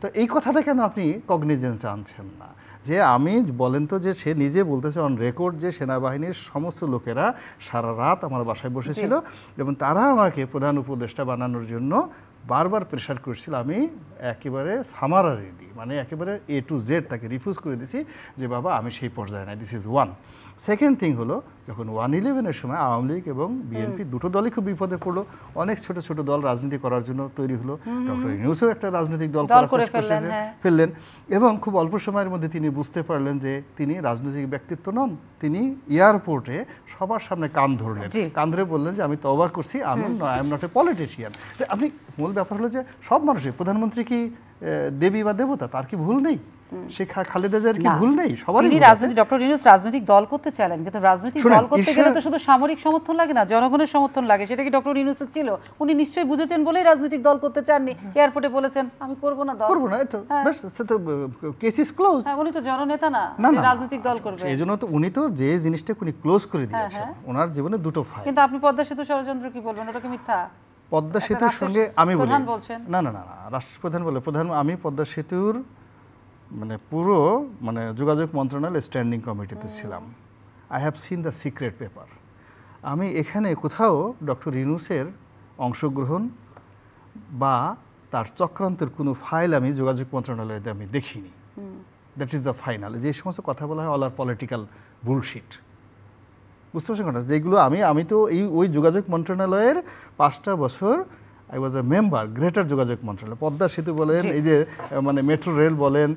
তো এই কথাটা কেন আপনি কগনিজেন্সে আনছেন না? যে আমি বলেন তো, যে সে নিজে বলতেছে অন রেকর্ড যে সেনাবাহিনীর সমস্ত লোকেরা সারা রাত আমার বাসায় বসেছিল এবং তারা আমাকে প্রধান উপদেষ্টা বানানোর জন্য বারবার প্রেশার করছিল। আমি একেবারে সামারা রেডি, মানে একেবারে A to Z তাকে রিফিউজ করে দিয়েছি যে বাবা আমি সেই পর্যায়ে নাই। This is one. Second thing হলো, যখন 1/11-এর সময় আওয়ামী লীগ এবং বিএনপি দুটো দলই খুব বিপদে পড়লো, অনেক ছোট ছোট দল রাজনীতি করার জন্য তৈরি হলো। ডক্টর ইউনূসও একটা রাজনৈতিক দল ফেললেন এবং খুব অল্প সময়ের মধ্যে তিনি বুঝতে পারলেন যে তিনি রাজনৈতিক ব্যক্তিত্ব নন। তিনি এয়ারপোর্টে সবার সামনে কান ধরলেন, কান ধরে বললেন যে আমি তওবা করছি, I am not a politician. আপনি মূল ব্যাপার হলো যে সব মানুষের, প্রধানমন্ত্রী কি দেবী বা দেবতা, তার কি ভুল নেই? শেখ খালেদা জিয়ার কি ভুল নেই? সবারই তিনি রাজনীতি, ডক্টর ইউনূস রাজনৈতিক দল করতে চাইলেন, কিন্তু রাজনৈতিক দল করতে গেলে তো শুধু সামরিক সমর্থন লাগে না, জনগণের সমর্থন লাগে। সেটা কি ডক্টর ইউনূসের ছিল? উনি নিশ্চয়ই বুঝেছেন বলেই রাজনৈতিক দল করতে চাননি। এয়ারপোর্টে বলেছেন আমি করব না, দল করব না, এই তো বাস, তো কেস ইজ ক্লোজ। উনি তো জননেতা না, রাজনৈতিক দল করবে। এইজন্য তো উনি তো যে জিনিসটা উনি ক্লোজ করে দিয়েছেন, ওনার জীবনে দুটো ফাইল। কিন্তু আপনি পদ্মা সেতু ষড়যন্ত্র কি বলবেন? ওটা কি মিথ্যা? পদ্মা সেতুর সঙ্গে আমি বলি না, রাষ্ট্রপ্রধান বলে, আমি পদ্মা সেতুর মানে পুরো যোগাযোগ মন্ত্রণালয়ের স্ট্যান্ডিং কমিটিতে ছিলাম। I have seen the secret paper. আমি এখানে কোথাও ডক্টর ইউনূসের অংশগ্রহণ বা তার চক্রান্তের কোনো ফাইল আমি যোগাযোগ মন্ত্রণালয়ে আমি দেখিনি। That is the final. যে সমস্ত কথা বলা হয় অল আর পলিটিক্যাল বুলশিট, বুঝতে পারছেন না? যেগুলো আমি তো ওই যোগাযোগ মন্ত্রণালয়ের 5টা বছর I was a member greater যোগাযোগ মন্ত্রণালয়, পদ্মা সেতু বলেন, এই যে মানে মেট্রো রেল বলেন,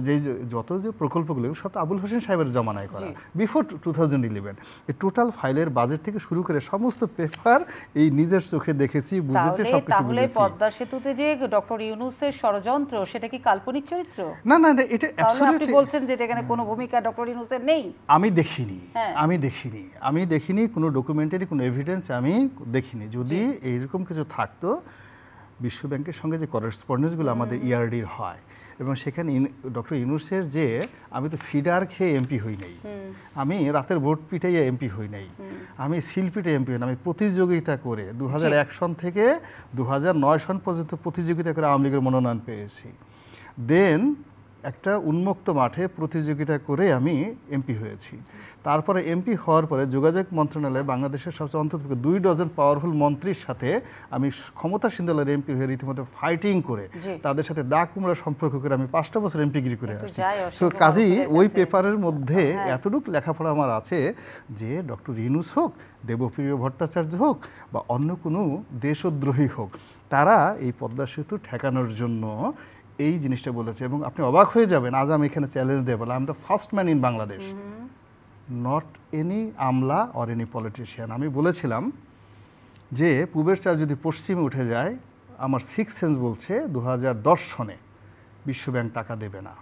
যে যত যে প্রকল্পগুলো সব আবুল হোসেন সাহেবের জমানায় করা, বিফোর 2011। এই টোটাল ফাইলের বাজেট থেকে শুরু করে সমস্ত পেপার এই নিজের চোখে দেখেছি, বুঝেছি, সবকিছু তাহলে বুঝেছি। পদ্মা সেতুতে যে ডক্টর ইউনূসের ষড়যন্ত্র, সেটা কি কাল্পনিক চরিত্র? না না, এটা আপনি অ্যাবসলিউটলি, বলছেন যে এখানে কোনো ভূমিকা ডক্টর ইউনূসের নেই। আমি দেখিনি কোনো ডকুমেন্টারি, কোনো এভিডেন্স আমি দেখিনি। যদি এইরকম কিছু থাকতো, বিশ্ব ব্যাংকের সঙ্গে যে করেসপন্ডেন্সগুলো আমাদের ইআরডির হয়, এবং সেখানে ডক্টর ইউনূসের যে, আমি তো ফিডার খেয়ে এমপি হই নাই, আমি রাতের ভোট পিটাইয়া এমপি হই নাই, আমি সিল পিটে এমপি হই না, আমি প্রতিযোগিতা করে 2001 সন থেকে 2009 সন পর্যন্ত প্রতিযোগিতা করে আওয়ামী লীগের মনোনয়ন পেয়েছি। দেন একটা উন্মুক্ত মাঠে প্রতিযোগিতা করে আমি এমপি হয়েছি। তারপরে এমপি হওয়ার পরে যোগাযোগ মন্ত্রণালয়ে বাংলাদেশের সবচেয়ে অন্তত 2 ডজন পাওয়ারফুল মন্ত্রীর সাথে আমি ক্ষমতাসীন দলের এমপি হয়ে রীতিমতো ফাইটিং করে তাদের সাথে দা কুমড়া সম্পর্ক করে আমি 5টা বছর এমপিগিরি করে আসছি। সো কাজেই ওই পেপারের মধ্যে এতটুকু লেখাপড়া আমার আছে যে ডক্টর ইউনূস হোক, দেবপ্রিয় ভট্টাচার্য হোক, বা অন্য কোনো দেশদ্রোহী হোক, তারা এই পদ্মা সেতু ঠেকানোর জন্য এই জিনিসটা বলেছে। এবং আপনি অবাক হয়ে যাবেন, আজ আমি এখানে চ্যালেঞ্জ দেব, I am the first man in Bangladesh, not any আমলা অর এনি পলিটিশিয়ান। আমি বলেছিলাম যে পূবের চাল যদি পশ্চিমে উঠে যায়, আমার সিক্স সেন্স বলছে 2010 সনে বিশ্বব্যাংক টাকা দেবে না।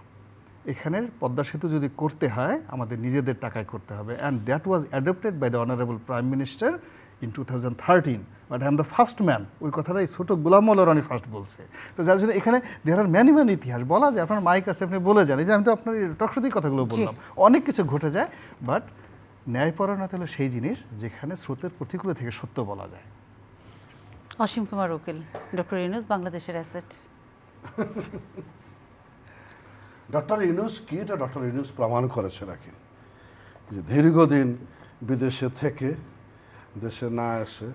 এখানের পদ্মা সেতু যদি করতে হয় আমাদের নিজেদের টাকায় করতে হবে, and that was adopted by the honourable prime minister in 2013, but I am the first man. ওই কথাটাই ছোট গোলাম মোল্লা রনি ফার্স্ট বলছে। তো যার জন্য এখানে দেয়ার আর ম্যানি ইতিহাস বলা যায়। আপনার মাইক আছে, আপনি বলে যান, এই যে আমি তো আপনার টকশোতেই কথাগুলো বললাম, অনেক কিছু ঘটে যায়, বাট ন্যায়পরায়ণতা হলো সেই জিনিস যেখানে স্রোতের প্রতিকূলে থেকে সত্য বলা যায়। অসীম কুমার উকিল, ডক্টর ইউনূস বাংলাদেশের অ্যাসেট। ডক্টর ইউনূস কি, এটা ডক্টর ইউনূস প্রমাণ করেছে নাকি যে দীর্ঘদিন বিদেশে থেকে দেশে না এসে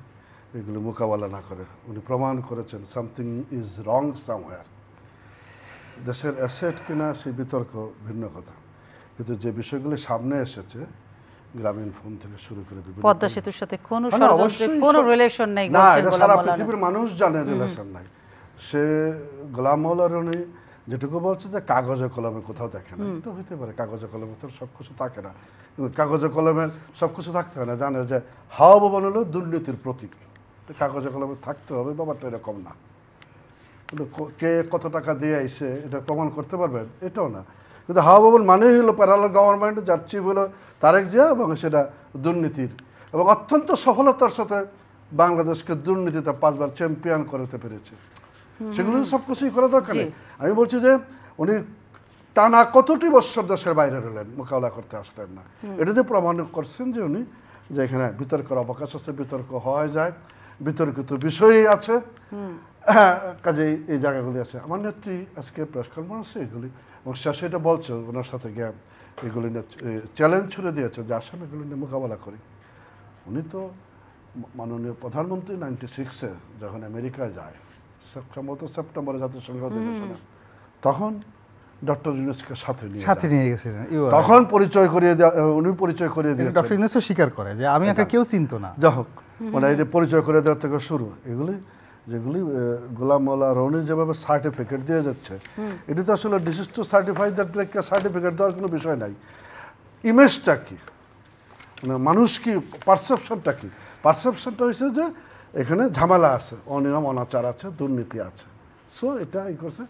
এগুলো মোকাবেলা না করে উনি প্রমাণ করেছেন সামথিং ইজ রং সামওয়্যার। দেশের অ্যাসেট কিনা সেই বিতর্ক ভিন্ন কথা, কিন্তু যে বিষয়গুলি সামনে এসেছে, গ্রামীণ ফোন থেকে শুরু করে পদ্মা সেতুর সাথে কোনো ষড়যন্ত্রের কোনো রিলেশন নাই, না, এটা সারা পৃথিবীর মানুষ জানে রিলেশন নাই। সে গোলাম মোল্লা রনি যেটুকু বলছে যে কাগজে কলমে কোথাও দেখে না, এটা হইতে পারে, কাগজে কলমে তো সব কিছু থাকে না, কাগজে কলমের সব কিছু থাকতে হয় না। জানে যে হাওয়া ভবন হলো দুর্নীতির প্রতীক, কাগজে কলমে থাকতে হবে, ব্যাপারটা এরকম না। কে কত টাকা দিয়ে আইসে এটা প্রমাণ করতে পারবেন এটাও না, কিন্তু হাওয়া ভবন মানেই হলো প্যারালাল গভর্নমেন্ট, যার চিফ হলো তারেক জিয়া, এবং সেটা দুর্নীতির এবং অত্যন্ত সফলতার সাথে বাংলাদেশকে দুর্নীতিতে 5 বার চ্যাম্পিয়ন করতে পেরেছে। সেগুলো সব কিছুই করা দরকার নেই। আমি বলছি যে উনি টানা কতটি বছর দেশের বাইরে রইলেন, মোকাবেলা করতে আসলেন না, এটাতে প্রমাণ করছেন যে উনি যে এখানে বিতর্কের অবকাশ আছে, বিতর্ক হওয়া যায়, বিতর্কিত বিষয়ই আছে, কাজেই এই জায়গাগুলি আছে। আমার নেত্রী আজকে প্রেস কনফারেন্সে এগুলি এবং শেষে এটা বলছে, ওনার সাথে গিয়ে এগুলি নিয়ে চ্যালেঞ্জ ছুড়ে দিয়েছে যে আসলে এগুলি নিয়ে মোকাবেলা করি। উনি তো মাননীয় প্রধানমন্ত্রী 96-এ যখন আমেরিকায় যায়, সম্ভবত সেপ্টেম্বরে জাতিসংঘ অধিবেশনে, তখন ডক্টর ইউনূসকে সাথে নিয়ে গেছিলেন, তখন পরিচয় করিয়ে উনি পরিচয় করিয়ে দিয়ে ডক্টর ইউনূসও স্বীকার করে যে আমি একা কেউ চিনতো না। যা হোক, মানে এই পরিচয় করে দেওয়ার থেকে শুরু, এগুলি যেগুলি গোলাম মোল্লা রনি যেভাবে সার্টিফিকেট দিয়ে যাচ্ছে, এটি তো আসলে ডিসিজ টু সার্টিফাই দ্যাট ব্রেককে সার্টিফিকেট দেওয়ার কোনো বিষয় নাই। ইমেজটা কি, মানে মানুষ কি, পারসেপশনটা কি? পারসেপশনটা হয়েছে যে এখানে ঝামেলা আছে, অনিয়ম অনাচার আছে, দুর্নীতি আছে। সো এটা এই করছে।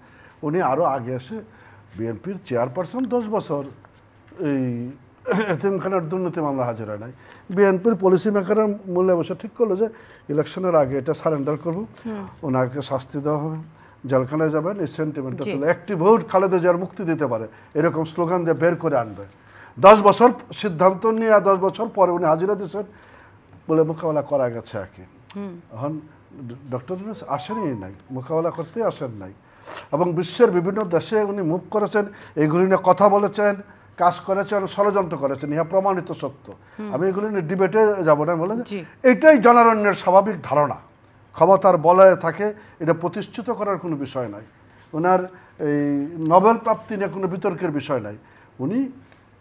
উনি আরও আগে এসে বিএনপির চেয়ারপারসন 10 বছর এই এতিমখানার দুর্নীতি মামলা হাজির হয় নাই। বিএনপির পলিসি মেকারের মূল্যে বসে ঠিক করলো যে ইলেকশনের আগে এটা সারেন্ডার করবো, ওনাকে শাস্তি দেওয়া হবে, জেলখানায় যাবেন, এই সেন্টিমেন্টটা তুলে একটি ভোট খালেদা জিয়ার মুক্তি দিতে পারে এরকম স্লোগান দিয়ে বের করে আনবে। 10 বছর সিদ্ধান্ত নিয়ে 10 বছর পরে উনি হাজিরা দিচ্ছেন বলে মোকাবেলা করা গেছে আর কি। এখন ডক্টর ইউনূস আসেনই নাই, মোকাবেলা করতে আসেন নাই, এবং বিশ্বের বিভিন্ন দেশে উনি মুভ করেছেন, এইগুলি নিয়ে কথা বলেছেন, কাজ করেছেন, ষড়যন্ত্র করেছেন, ইহা প্রমাণিত সত্য। আমি এগুলি নিয়ে ডিবেটে যাব না, বলে এটাই জনারণ্যের স্বাভাবিক ধারণা, ক্ষমতার বলয়ে থাকে, এটা প্রতিষ্ঠিত করার কোনো বিষয় নাই, ওনার এই নোবেল প্রাপ্তি নিয়ে কোনো বিতর্কের বিষয় নাই। উনি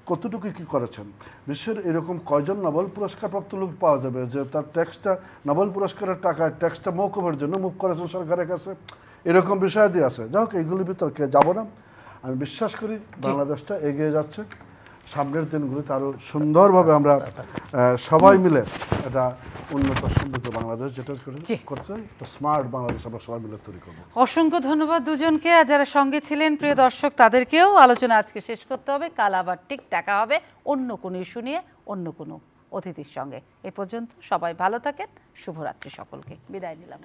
কতটুকু কি করেছেন, বিশ্বের এরকম কয়জন নোবেল পুরস্কারপ্রাপ্ত লোক পাওয়া যাবে যে তার ট্যাক্সটা নোবেল পুরস্কারের টাকায় ট্যাক্সটা মৌকুফের জন্য মুভ করেছেন সরকারের কাছে, এরকম বিষয়াদি আছে। যাই হোক, এইগুলির বিতর্কে যাব না। আমি বিশ্বাস করি বাংলাদেশটা এগিয়ে যাচ্ছে, সামনের দিনগুলিতে আরও সুন্দরভাবে আমরা সবাই মিলে একটা উন্নত সমৃদ্ধ বাংলাদেশ যেটা করছে স্মার্ট বাংলাদেশ আমরা সবাই মিলে তৈরি করবো। অসংখ্য ধন্যবাদ দুজনকে। আর যারা সঙ্গে ছিলেন প্রিয় দর্শক, তাদেরকেও। আলোচনা আজকে শেষ করতে হবে, কাল আবার ঠিক দেখা হবে অন্য কোনো ইস্যু নিয়ে, অন্য কোনো অতিথির সঙ্গে। এ পর্যন্ত সবাই ভালো থাকেন, শুভরাত্রি সকলকে, বিদায় নিলাম।